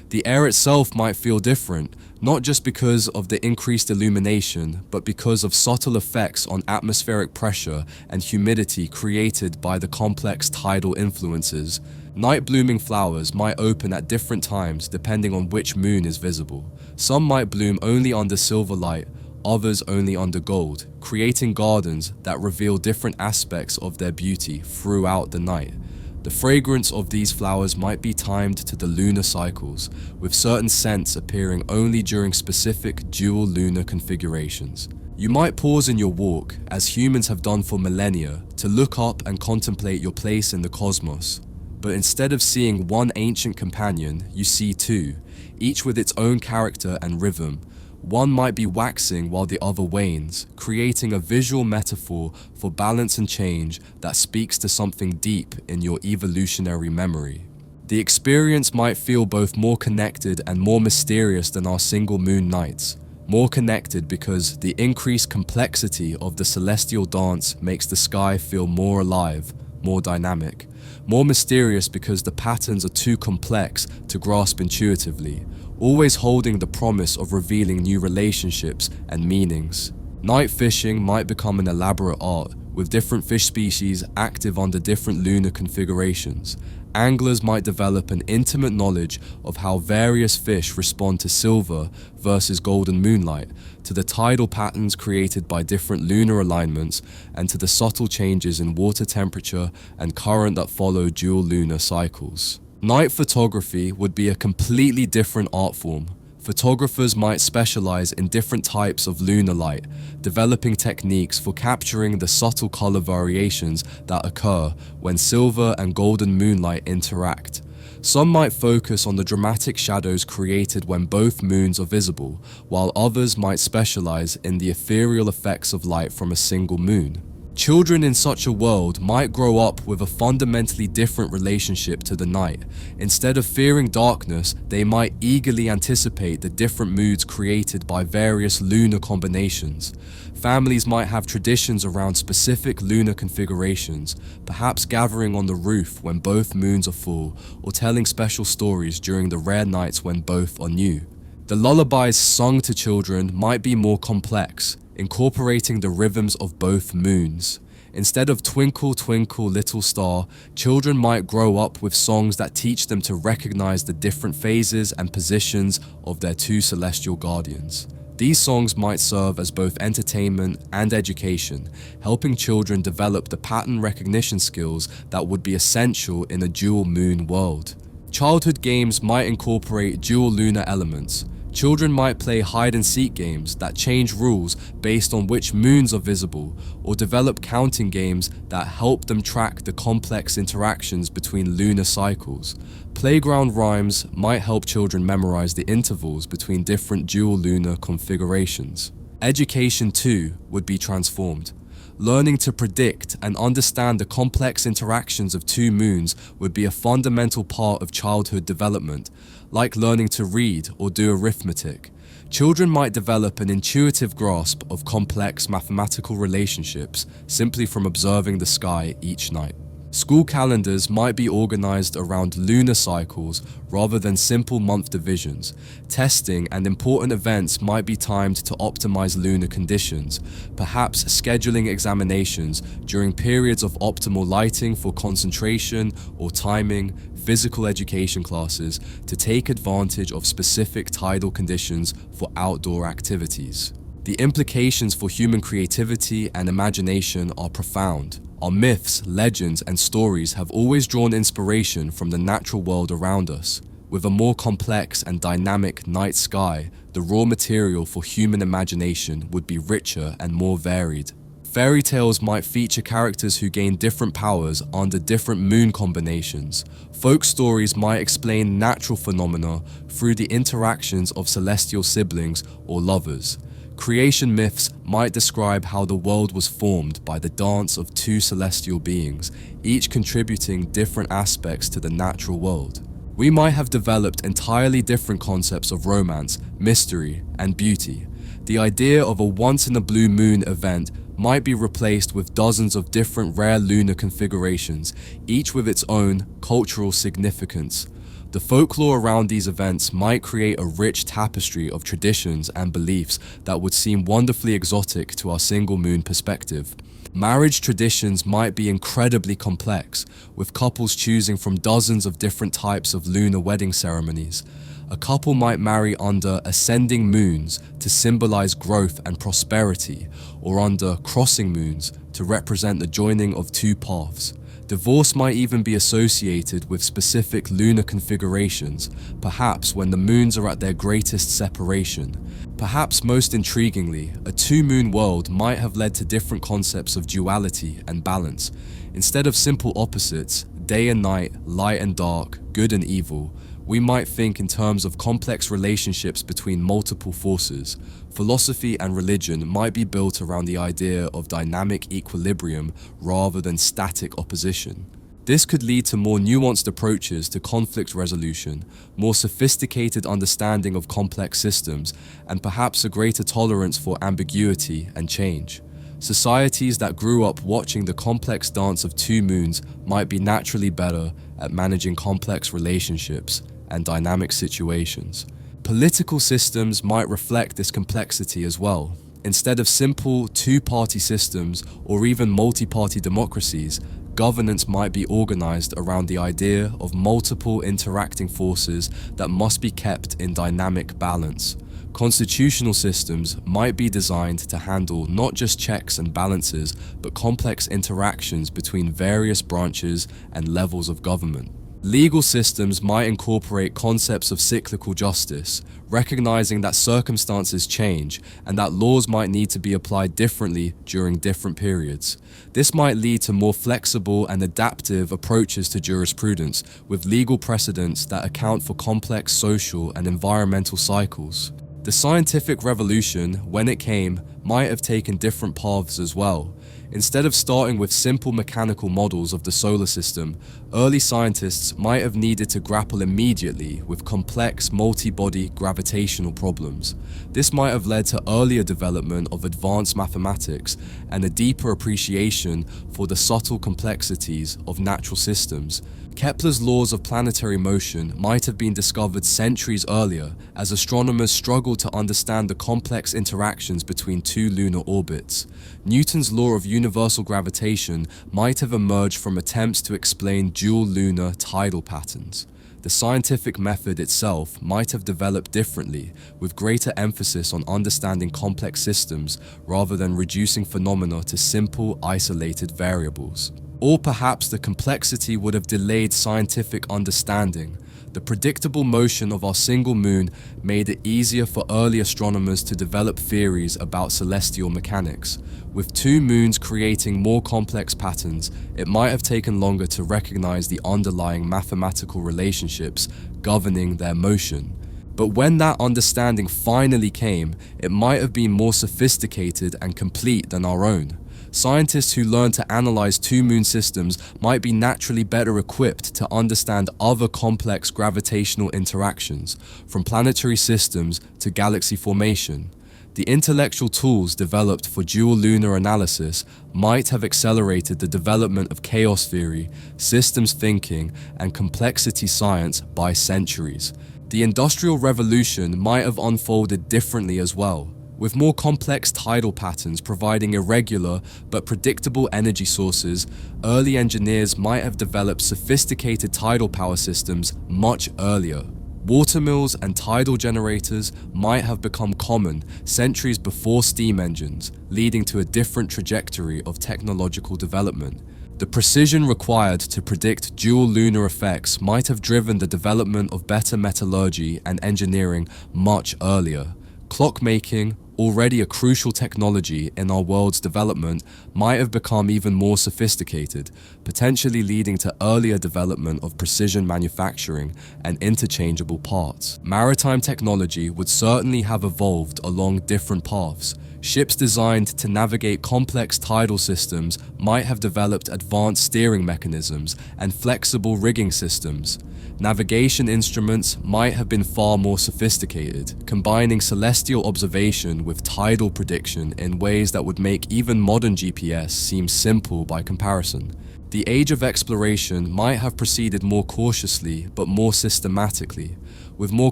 The air itself might feel different, not just because of the increased illumination, but because of subtle effects on atmospheric pressure and humidity created by the complex tidal influences. Night-blooming flowers might open at different times depending on which moon is visible. Some might bloom only under silver light, others only under gold, creating gardens that reveal different aspects of their beauty throughout the night. The fragrance of these flowers might be timed to the lunar cycles, with certain scents appearing only during specific dual lunar configurations. You might pause in your walk, as humans have done for millennia, to look up and contemplate your place in the cosmos. But instead of seeing one ancient companion, you see two, each with its own character and rhythm. One might be waxing while the other wanes, creating a visual metaphor for balance and change that speaks to something deep in your evolutionary memory. The experience might feel both more connected and more mysterious than our single moon nights. More connected because the increased complexity of the celestial dance makes the sky feel more alive, more dynamic. More mysterious because the patterns are too complex to grasp intuitively, always holding the promise of revealing new relationships and meanings. Night fishing might become an elaborate art, with different fish species active under different lunar configurations. Anglers might develop an intimate knowledge of how various fish respond to silver versus golden moonlight, to the tidal patterns created by different lunar alignments, and to the subtle changes in water temperature and current that follow dual lunar cycles. Night photography would be a completely different art form. Photographers might specialize in different types of lunar light, developing techniques for capturing the subtle color variations that occur when silver and golden moonlight interact. Some might focus on the dramatic shadows created when both moons are visible, while others might specialize in the ethereal effects of light from a single moon. Children in such a world might grow up with a fundamentally different relationship to the night. Instead of fearing darkness, they might eagerly anticipate the different moods created by various lunar combinations. Families might have traditions around specific lunar configurations, perhaps gathering on the roof when both moons are full, or telling special stories during the rare nights when both are new. The lullabies sung to children might be more complex, incorporating the rhythms of both moons. Instead of Twinkle, Twinkle, Little Star, children might grow up with songs that teach them to recognize the different phases and positions of their two celestial guardians. These songs might serve as both entertainment and education, helping children develop the pattern recognition skills that would be essential in a dual moon world. Childhood games might incorporate dual lunar elements. Children might play hide-and-seek games that change rules based on which moons are visible, or develop counting games that help them track the complex interactions between lunar cycles. Playground rhymes might help children memorize the intervals between different dual lunar configurations. Education, too, would be transformed. Learning to predict and understand the complex interactions of two moons would be a fundamental part of childhood development, like learning to read or do arithmetic. Children might develop an intuitive grasp of complex mathematical relationships simply from observing the sky each night. School calendars might be organized around lunar cycles rather than simple month divisions. Testing and important events might be timed to optimize lunar conditions, perhaps scheduling examinations during periods of optimal lighting for concentration or timing physical education classes to take advantage of specific tidal conditions for outdoor activities. The implications for human creativity and imagination are profound. Our myths, legends, and stories have always drawn inspiration from the natural world around us. With a more complex and dynamic night sky, the raw material for human imagination would be richer and more varied. Fairy tales might feature characters who gain different powers under different moon combinations. Folk stories might explain natural phenomena through the interactions of celestial siblings or lovers. Creation myths might describe how the world was formed by the dance of two celestial beings, each contributing different aspects to the natural world. We might have developed entirely different concepts of romance, mystery, and beauty. The idea of a once-in-a-blue moon event might be replaced with dozens of different rare lunar configurations, each with its own cultural significance. The folklore around these events might create a rich tapestry of traditions and beliefs that would seem wonderfully exotic to our single moon perspective. Marriage traditions might be incredibly complex, with couples choosing from dozens of different types of lunar wedding ceremonies. A couple might marry under ascending moons to symbolize growth and prosperity, or under crossing moons to represent the joining of two paths. Divorce might even be associated with specific lunar configurations, perhaps when the moons are at their greatest separation. Perhaps most intriguingly, a two-moon world might have led to different concepts of duality and balance. Instead of simple opposites, day and night, light and dark, good and evil, we might think in terms of complex relationships between multiple forces. Philosophy and religion might be built around the idea of dynamic equilibrium rather than static opposition. This could lead to more nuanced approaches to conflict resolution, more sophisticated understanding of complex systems, and perhaps a greater tolerance for ambiguity and change. Societies that grew up watching the complex dance of two moons might be naturally better at managing complex relationships and dynamic situations. Political systems might reflect this complexity as well. Instead of simple two-party systems or even multi-party democracies, governance might be organized around the idea of multiple interacting forces that must be kept in dynamic balance. Constitutional systems might be designed to handle not just checks and balances, but complex interactions between various branches and levels of government. Legal systems might incorporate concepts of cyclical justice, recognizing that circumstances change and that laws might need to be applied differently during different periods. This might lead to more flexible and adaptive approaches to jurisprudence, with legal precedents that account for complex social and environmental cycles. The scientific revolution, when it came, might have taken different paths as well. Instead of starting with simple mechanical models of the solar system, early scientists might have needed to grapple immediately with complex multi-body gravitational problems. This might have led to earlier development of advanced mathematics and a deeper appreciation for the subtle complexities of natural systems. Kepler's laws of planetary motion might have been discovered centuries earlier as astronomers struggled to understand the complex interactions between two lunar orbits. Newton's law of universal gravitation might have emerged from attempts to explain dual lunar tidal patterns. The scientific method itself might have developed differently, with greater emphasis on understanding complex systems rather than reducing phenomena to simple, isolated variables. Or perhaps the complexity would have delayed scientific understanding. The predictable motion of our single moon made it easier for early astronomers to develop theories about celestial mechanics. With two moons creating more complex patterns, it might have taken longer to recognize the underlying mathematical relationships governing their motion. But when that understanding finally came, it might have been more sophisticated and complete than our own. Scientists who learn to analyze two moon systems might be naturally better equipped to understand other complex gravitational interactions, from planetary systems to galaxy formation. The intellectual tools developed for dual lunar analysis might have accelerated the development of chaos theory, systems thinking, and complexity science by centuries. The Industrial Revolution might have unfolded differently as well, with more complex tidal patterns providing irregular but predictable energy sources. Early engineers might have developed sophisticated tidal power systems much earlier. Watermills and tidal generators might have become common centuries before steam engines, leading to a different trajectory of technological development. The precision required to predict dual lunar effects might have driven the development of better metallurgy and engineering much earlier. Clockmaking, already a crucial technology in our world's development, might have become even more sophisticated, potentially leading to earlier development of precision manufacturing and interchangeable parts. Maritime technology would certainly have evolved along different paths. Ships designed to navigate complex tidal systems might have developed advanced steering mechanisms and flexible rigging systems. Navigation instruments might have been far more sophisticated, combining celestial observation with tidal prediction in ways that would make even modern GPS seem simple by comparison. The age of exploration might have proceeded more cautiously but more systematically. With more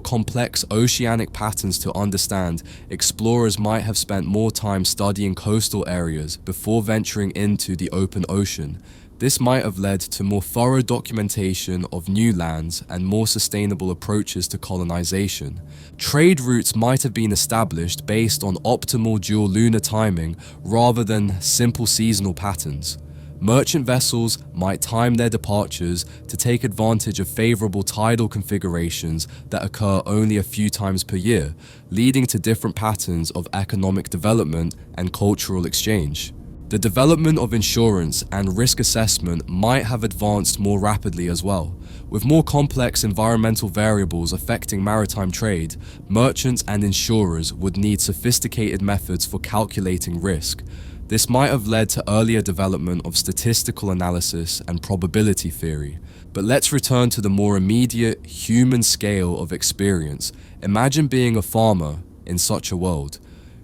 complex oceanic patterns to understand, explorers might have spent more time studying coastal areas before venturing into the open ocean. This might have led to more thorough documentation of new lands and more sustainable approaches to colonization. Trade routes might have been established based on optimal dual lunar timing rather than simple seasonal patterns. Merchant vessels might time their departures to take advantage of favorable tidal configurations that occur only a few times per year, leading to different patterns of economic development and cultural exchange. The development of insurance and risk assessment might have advanced more rapidly as well. With more complex environmental variables affecting maritime trade, merchants and insurers would need sophisticated methods for calculating risk. This might have led to earlier development of statistical analysis and probability theory. But let's return to the more immediate human scale of experience. Imagine being a farmer in such a world.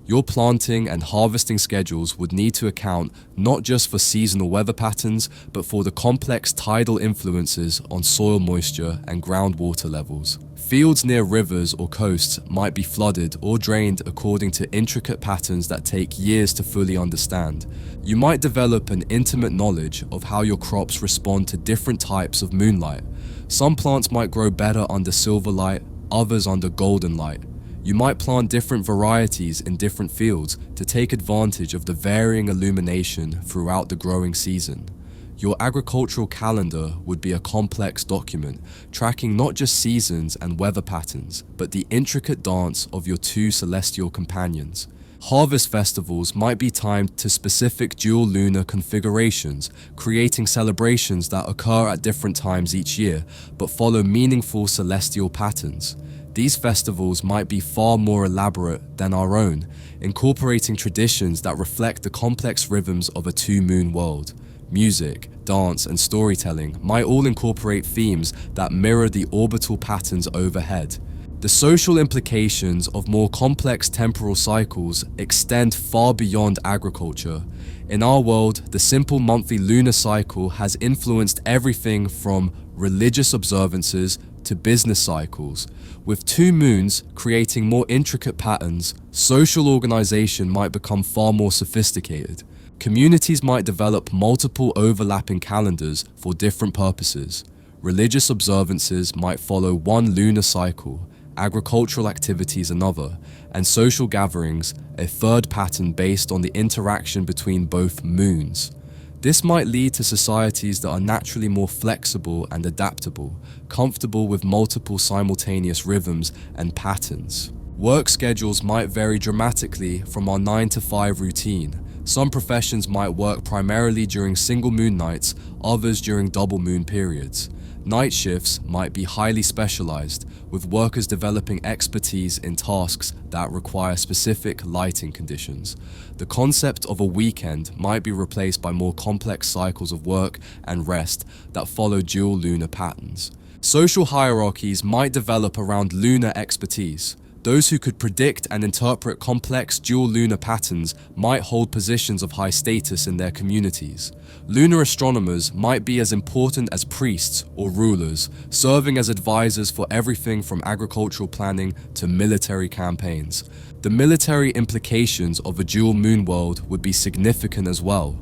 Your planting and harvesting schedules would need to account not just for seasonal weather patterns, but for the complex tidal influences on soil moisture and groundwater levels. Fields near rivers or coasts might be flooded or drained according to intricate patterns that take years to fully understand. You might develop an intimate knowledge of how your crops respond to different types of moonlight. Some plants might grow better under silver light, others under golden light. You might plant different varieties in different fields to take advantage of the varying illumination throughout the growing season. Your agricultural calendar would be a complex document, tracking not just seasons and weather patterns, but the intricate dance of your two celestial companions. Harvest festivals might be timed to specific dual lunar configurations, creating celebrations that occur at different times each year, but follow meaningful celestial patterns. These festivals might be far more elaborate than our own, incorporating traditions that reflect the complex rhythms of a two-moon world. Music, dance, and storytelling might all incorporate themes that mirror the orbital patterns overhead. The social implications of more complex temporal cycles extend far beyond agriculture. In our world, the simple monthly lunar cycle has influenced everything from religious observances to business cycles. With two moons creating more intricate patterns, social organization might become far more sophisticated. Communities might develop multiple overlapping calendars for different purposes. Religious observances might follow one lunar cycle, agricultural activities another, and social gatherings a third pattern based on the interaction between both moons. This might lead to societies that are naturally more flexible and adaptable, comfortable with multiple simultaneous rhythms and patterns. Work schedules might vary dramatically from our 9-to-5 routine. Some professions might work primarily during single moon nights, others during double moon periods. Night shifts might be highly specialized, with workers developing expertise in tasks that require specific lighting conditions. The concept of a weekend might be replaced by more complex cycles of work and rest that follow dual lunar patterns. Social hierarchies might develop around lunar expertise. Those who could predict and interpret complex dual lunar patterns might hold positions of high status in their communities. Lunar astronomers might be as important as priests or rulers, serving as advisors for everything from agricultural planning to military campaigns. The military implications of a dual moon world would be significant as well.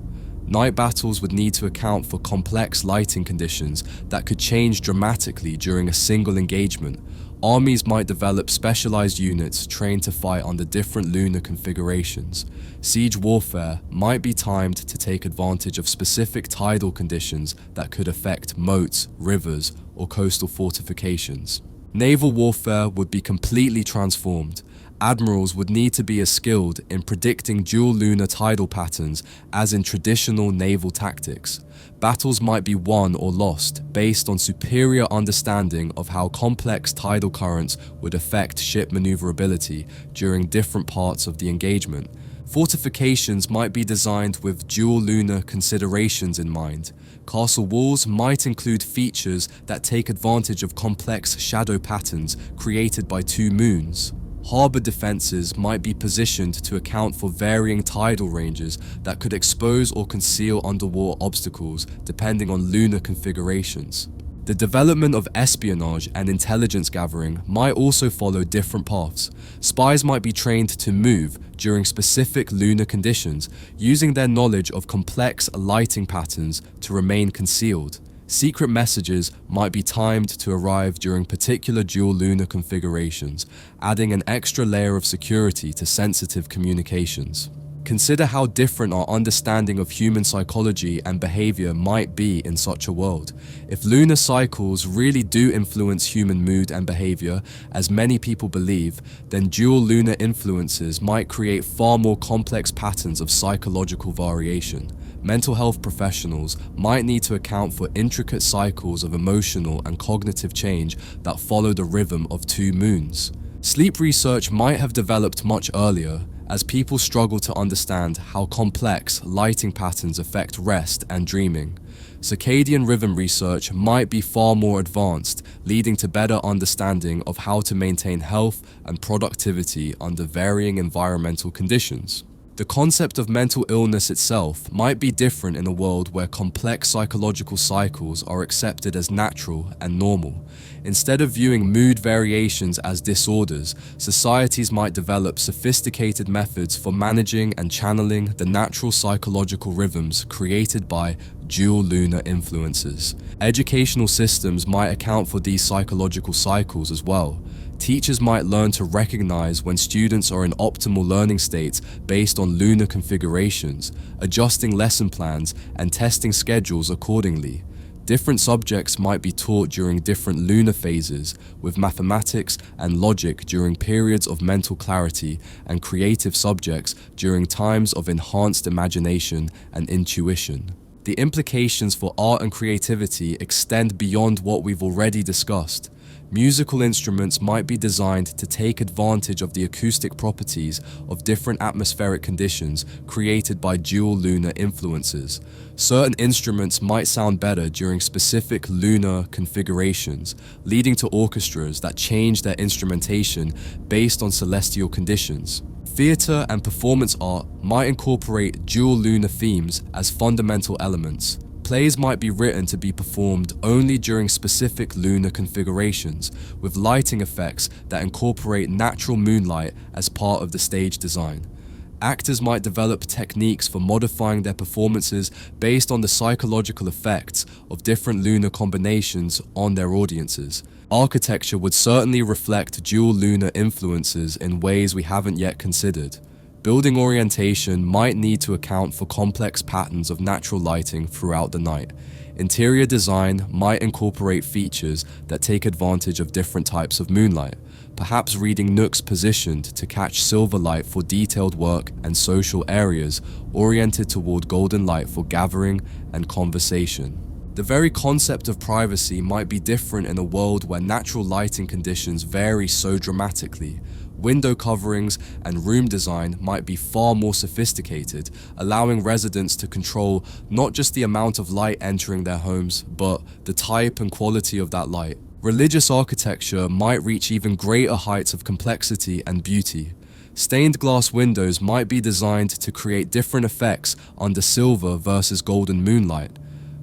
Night battles would need to account for complex lighting conditions that could change dramatically during a single engagement. Armies might develop specialized units trained to fight under different lunar configurations. Siege warfare might be timed to take advantage of specific tidal conditions that could affect moats, rivers, or coastal fortifications. Naval warfare would be completely transformed. Admirals would need to be as skilled in predicting dual lunar tidal patterns as in traditional naval tactics. Battles might be won or lost based on superior understanding of how complex tidal currents would affect ship maneuverability during different parts of the engagement. Fortifications might be designed with dual lunar considerations in mind. Castle walls might include features that take advantage of complex shadow patterns created by two moons. Harbor defenses might be positioned to account for varying tidal ranges that could expose or conceal underwater obstacles depending on lunar configurations. The development of espionage and intelligence gathering might also follow different paths. Spies might be trained to move during specific lunar conditions, using their knowledge of complex lighting patterns to remain concealed. Secret messages might be timed to arrive during particular dual lunar configurations, adding an extra layer of security to sensitive communications. Consider how different our understanding of human psychology and behavior might be in such a world. If lunar cycles really do influence human mood and behavior, as many people believe, then dual lunar influences might create far more complex patterns of psychological variation. Mental health professionals might need to account for intricate cycles of emotional and cognitive change that follow the rhythm of two moons. Sleep research might have developed much earlier, as people struggle to understand how complex lighting patterns affect rest and dreaming. Circadian rhythm research might be far more advanced, leading to better understanding of how to maintain health and productivity under varying environmental conditions. The concept of mental illness itself might be different in a world where complex psychological cycles are accepted as natural and normal. Instead of viewing mood variations as disorders, societies might develop sophisticated methods for managing and channeling the natural psychological rhythms created by dual lunar influences. Educational systems might account for these psychological cycles as well. Teachers might learn to recognize when students are in optimal learning states based on lunar configurations, adjusting lesson plans and testing schedules accordingly. Different subjects might be taught during different lunar phases, with mathematics and logic during periods of mental clarity and creative subjects during times of enhanced imagination and intuition. the implications for art and creativity extend beyond what we've already discussed. Musical instruments might be designed to take advantage of the acoustic properties of different atmospheric conditions created by dual lunar influences. Certain instruments might sound better during specific lunar configurations, leading to orchestras that change their instrumentation based on celestial conditions. Theatre and performance art might incorporate dual lunar themes as fundamental elements. Plays might be written to be performed only during specific lunar configurations, with lighting effects that incorporate natural moonlight as part of the stage design. Actors might develop techniques for modifying their performances based on the psychological effects of different lunar combinations on their audiences. Architecture would certainly reflect dual lunar influences in ways we haven't yet considered. Building orientation might need to account for complex patterns of natural lighting throughout the night. Interior design might incorporate features that take advantage of different types of moonlight, perhaps reading nooks positioned to catch silver light for detailed work and social areas oriented toward golden light for gathering and conversation. The very concept of privacy might be different in a world where natural lighting conditions vary so dramatically. Window coverings and room design might be far more sophisticated, allowing residents to control not just the amount of light entering their homes, but the type and quality of that light. Religious architecture might reach even greater heights of complexity and beauty. Stained glass windows might be designed to create different effects under silver versus golden moonlight.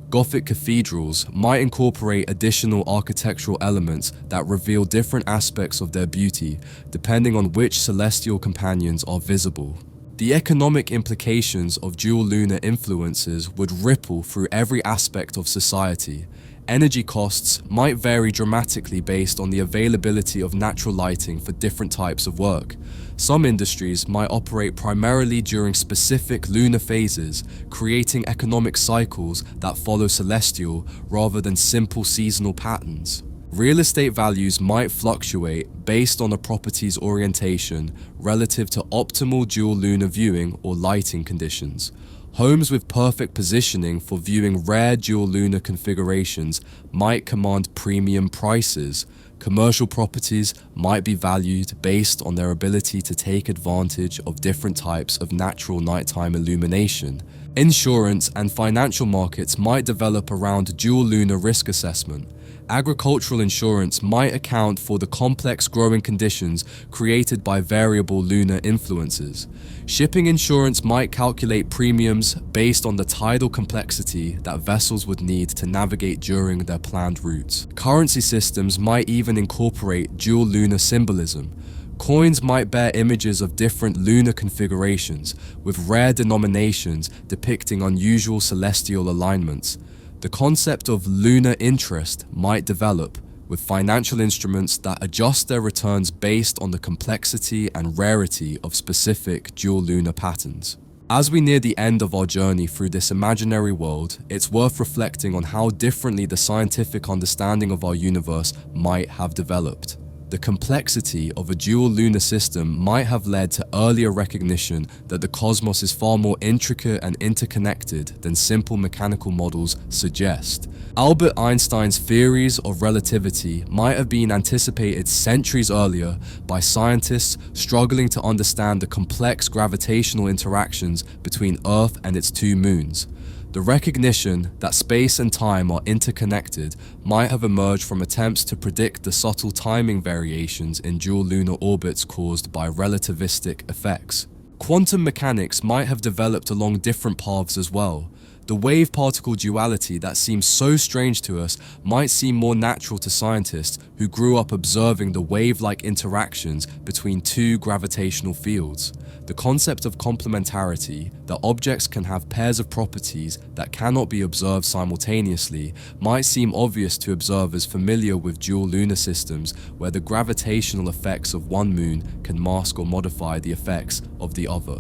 Gothic cathedrals might incorporate additional architectural elements that reveal different aspects of their beauty, depending on which celestial companions are visible. The economic implications of dual lunar influences would ripple through every aspect of society. Energy costs might vary dramatically based on the availability of natural lighting for different types of work. Some industries might operate primarily during specific lunar phases, creating economic cycles that follow celestial rather than simple seasonal patterns. Real estate values might fluctuate based on a property's orientation relative to optimal dual lunar viewing or lighting conditions. Homes with perfect positioning for viewing rare dual lunar configurations might command premium prices. Commercial properties might be valued based on their ability to take advantage of different types of natural nighttime illumination. Insurance and financial markets might develop around dual lunar risk assessment. Agricultural insurance might account for the complex growing conditions created by variable lunar influences. Shipping insurance might calculate premiums based on the tidal complexity that vessels would need to navigate during their planned routes. Currency systems might even incorporate dual lunar symbolism. Coins might bear images of different lunar configurations, with rare denominations depicting unusual celestial alignments. The concept of lunar interest might develop, with financial instruments that adjust their returns based on the complexity and rarity of specific dual lunar patterns. As we near the end of our journey through this imaginary world, it's worth reflecting on how differently the scientific understanding of our universe might have developed. The complexity of a dual lunar system might have led to earlier recognition that the cosmos is far more intricate and interconnected than simple mechanical models suggest. Albert Einstein's theories of relativity might have been anticipated centuries earlier by scientists struggling to understand the complex gravitational interactions between Earth and its two moons. The recognition that space and time are interconnected might have emerged from attempts to predict the subtle timing variations in dual lunar orbits caused by relativistic effects. Quantum mechanics might have developed along different paths as well. The wave-particle duality that seems so strange to us might seem more natural to scientists who grew up observing the wave-like interactions between two gravitational fields. The concept of complementarity, that objects can have pairs of properties that cannot be observed simultaneously, might seem obvious to observers familiar with dual lunar systems where the gravitational effects of one moon can mask or modify the effects of the other.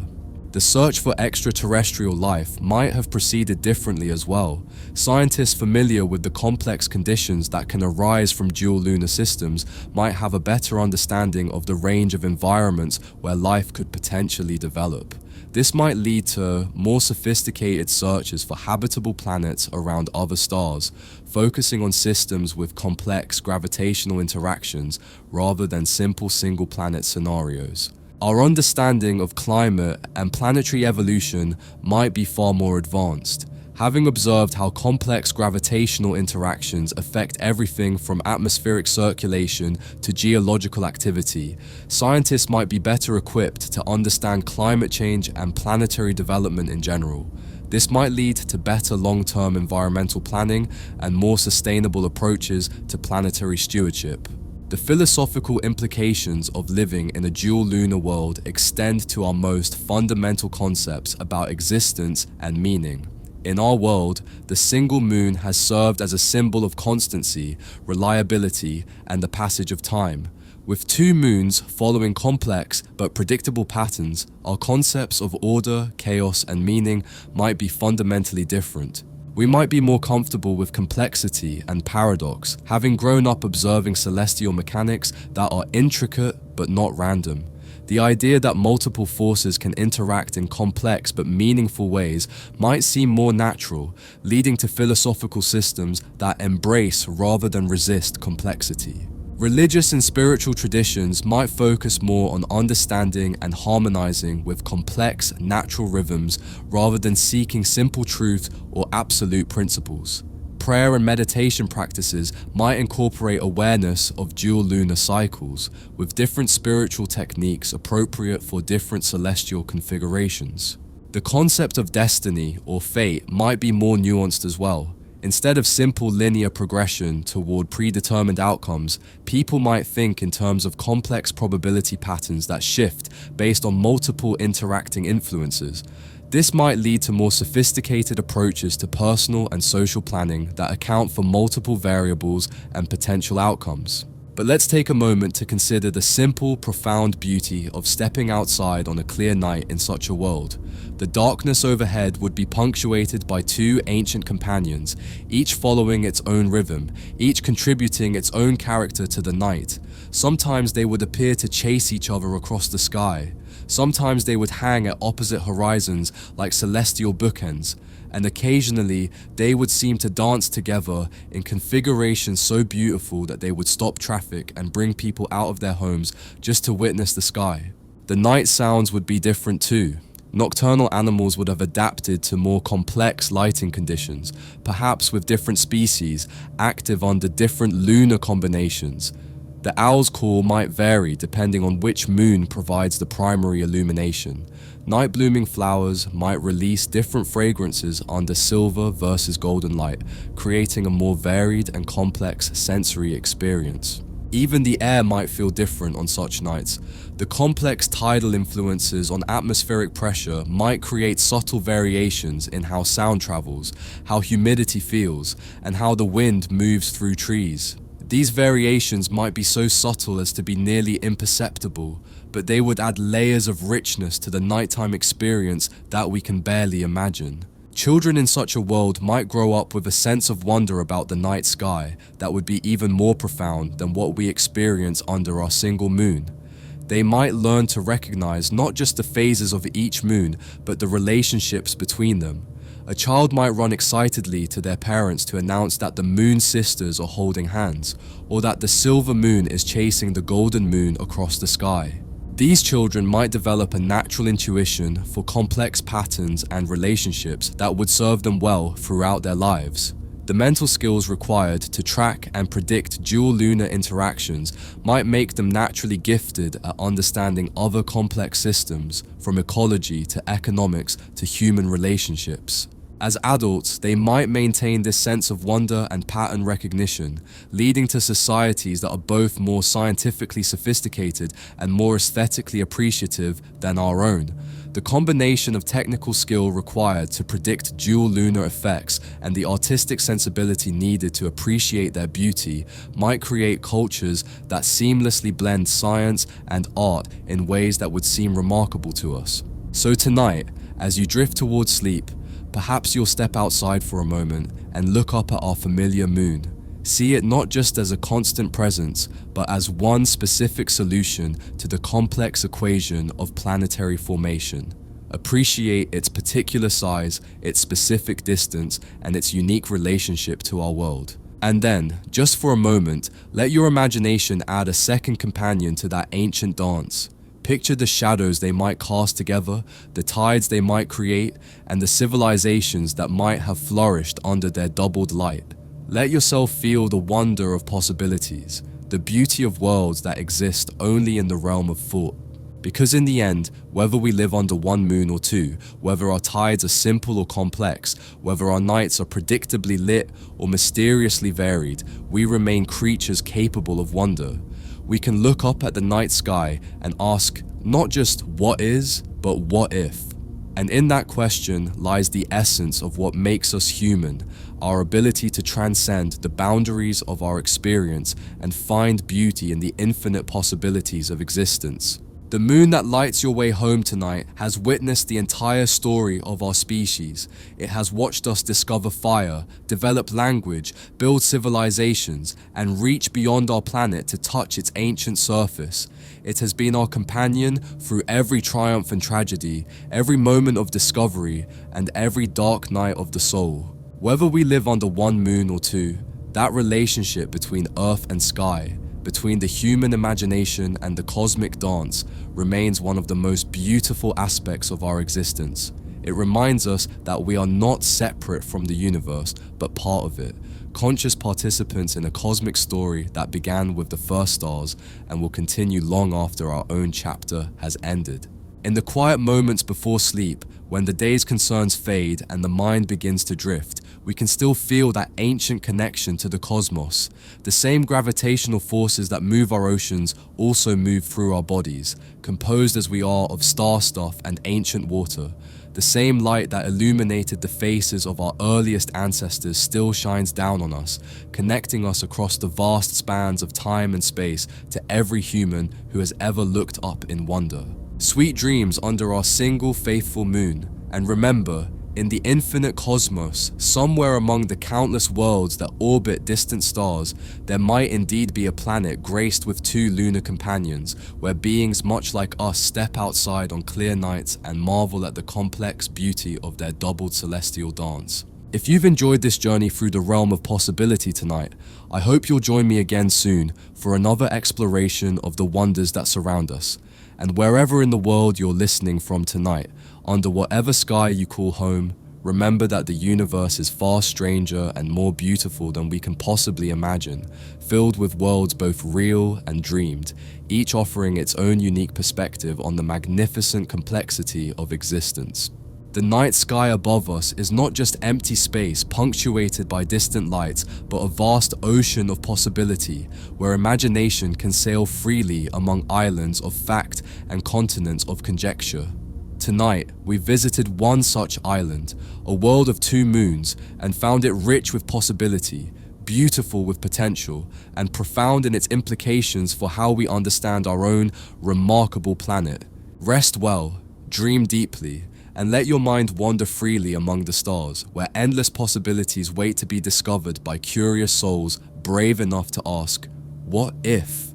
The search for extraterrestrial life might have proceeded differently as well. Scientists familiar with the complex conditions that can arise from dual lunar systems might have a better understanding of the range of environments where life could potentially develop. This might lead to more sophisticated searches for habitable planets around other stars, focusing on systems with complex gravitational interactions rather than simple single-planet scenarios. Our understanding of climate and planetary evolution might be far more advanced. Having observed how complex gravitational interactions affect everything from atmospheric circulation to geological activity, scientists might be better equipped to understand climate change and planetary development in general. This might lead to better long-term environmental planning and more sustainable approaches to planetary stewardship. The philosophical implications of living in a dual lunar world extend to our most fundamental concepts about existence and meaning. In our world, the single moon has served as a symbol of constancy, reliability, and the passage of time. With two moons following complex but predictable patterns, our concepts of order, chaos, and meaning might be fundamentally different. We might be more comfortable with complexity and paradox, having grown up observing celestial mechanics that are intricate but not random. The idea that multiple forces can interact in complex but meaningful ways might seem more natural, leading to philosophical systems that embrace rather than resist complexity. Religious and spiritual traditions might focus more on understanding and harmonizing with complex natural rhythms rather than seeking simple truth or absolute principles. Prayer and meditation practices might incorporate awareness of dual lunar cycles, with different spiritual techniques appropriate for different celestial configurations. The concept of destiny or fate might be more nuanced as well. Instead of simple linear progression toward predetermined outcomes, people might think in terms of complex probability patterns that shift based on multiple interacting influences. This might lead to more sophisticated approaches to personal and social planning that account for multiple variables and potential outcomes. But let's take a moment to consider the simple, profound beauty of stepping outside on a clear night in such a world. The darkness overhead would be punctuated by two ancient companions, each following its own rhythm, each contributing its own character to the night. Sometimes they would appear to chase each other across the sky. Sometimes they would hang at opposite horizons like celestial bookends, and occasionally they would seem to dance together in configurations so beautiful that they would stop traffic and bring people out of their homes just to witness the sky. The night sounds would be different too. Nocturnal animals would have adapted to more complex lighting conditions, perhaps with different species active under different lunar combinations. The owl's call might vary depending on which moon provides the primary illumination. Night-blooming flowers might release different fragrances under silver versus golden light, creating a more varied and complex sensory experience. Even the air might feel different on such nights. The complex tidal influences on atmospheric pressure might create subtle variations in how sound travels, how humidity feels, and how the wind moves through trees. These variations might be so subtle as to be nearly imperceptible, but they would add layers of richness to the nighttime experience that we can barely imagine. Children in such a world might grow up with a sense of wonder about the night sky that would be even more profound than what we experience under our single moon. They might learn to recognize not just the phases of each moon, but the relationships between them. A child might run excitedly to their parents to announce that the moon sisters are holding hands, or that the silver moon is chasing the golden moon across the sky. These children might develop a natural intuition for complex patterns and relationships that would serve them well throughout their lives. The mental skills required to track and predict dual lunar interactions might make them naturally gifted at understanding other complex systems, from ecology to economics to human relationships. As adults, they might maintain this sense of wonder and pattern recognition, leading to societies that are both more scientifically sophisticated and more aesthetically appreciative than our own. The combination of technical skill required to predict dual lunar effects and the artistic sensibility needed to appreciate their beauty might create cultures that seamlessly blend science and art in ways that would seem remarkable to us. So tonight, as you drift towards sleep, perhaps you'll step outside for a moment and look up at our familiar moon. See it not just as a constant presence, but as one specific solution to the complex equation of planetary formation. appreciate its particular size, its specific distance, and its unique relationship to our world. And then, just for a moment, let your imagination add a second companion to that ancient dance. Picture the shadows they might cast together, the tides they might create, and the civilizations that might have flourished under their doubled light. Let yourself feel the wonder of possibilities, the beauty of worlds that exist only in the realm of thought. Because in the end, whether we live under one moon or two, whether our tides are simple or complex, whether our nights are predictably lit or mysteriously varied, we remain creatures capable of wonder. We can look up at the night sky and ask not just what is, but what if? And in that question lies the essence of what makes us human, our ability to transcend the boundaries of our experience and find beauty in the infinite possibilities of existence. The moon that lights your way home tonight has witnessed the entire story of our species. It has watched us discover fire, develop language, build civilizations, and reach beyond our planet to touch its ancient surface. It has been our companion through every triumph and tragedy, every moment of discovery, and every dark night of the soul. Whether we live under one moon or two, that relationship between earth and sky, between the human imagination and the cosmic dance, remains one of the most beautiful aspects of our existence. It reminds us that we are not separate from the universe, but part of it, conscious participants in a cosmic story that began with the first stars and will continue long after our own chapter has ended. In the quiet moments before sleep, when the day's concerns fade and the mind begins to drift, we can still feel that ancient connection to the cosmos. The same gravitational forces that move our oceans also move through our bodies, composed as we are of star stuff and ancient water. The same light that illuminated the faces of our earliest ancestors still shines down on us, connecting us across the vast spans of time and space to every human who has ever looked up in wonder. Sweet dreams under our single faithful moon, and remember, in the infinite cosmos, somewhere among the countless worlds that orbit distant stars, there might indeed be a planet graced with two lunar companions, where beings much like us step outside on clear nights and marvel at the complex beauty of their doubled celestial dance. If you've enjoyed this journey through the realm of possibility tonight, I hope you'll join me again soon for another exploration of the wonders that surround us. And wherever in the world you're listening from tonight, under whatever sky you call home, remember that the universe is far stranger and more beautiful than we can possibly imagine, filled with worlds both real and dreamed, each offering its own unique perspective on the magnificent complexity of existence. The night sky above us is not just empty space punctuated by distant lights, but a vast ocean of possibility, where imagination can sail freely among islands of fact and continents of conjecture. Tonight, we visited one such island, a world of two moons, and found it rich with possibility, beautiful with potential, and profound in its implications for how we understand our own remarkable planet. Rest well, dream deeply, and let your mind wander freely among the stars, where endless possibilities wait to be discovered by curious souls brave enough to ask, what if?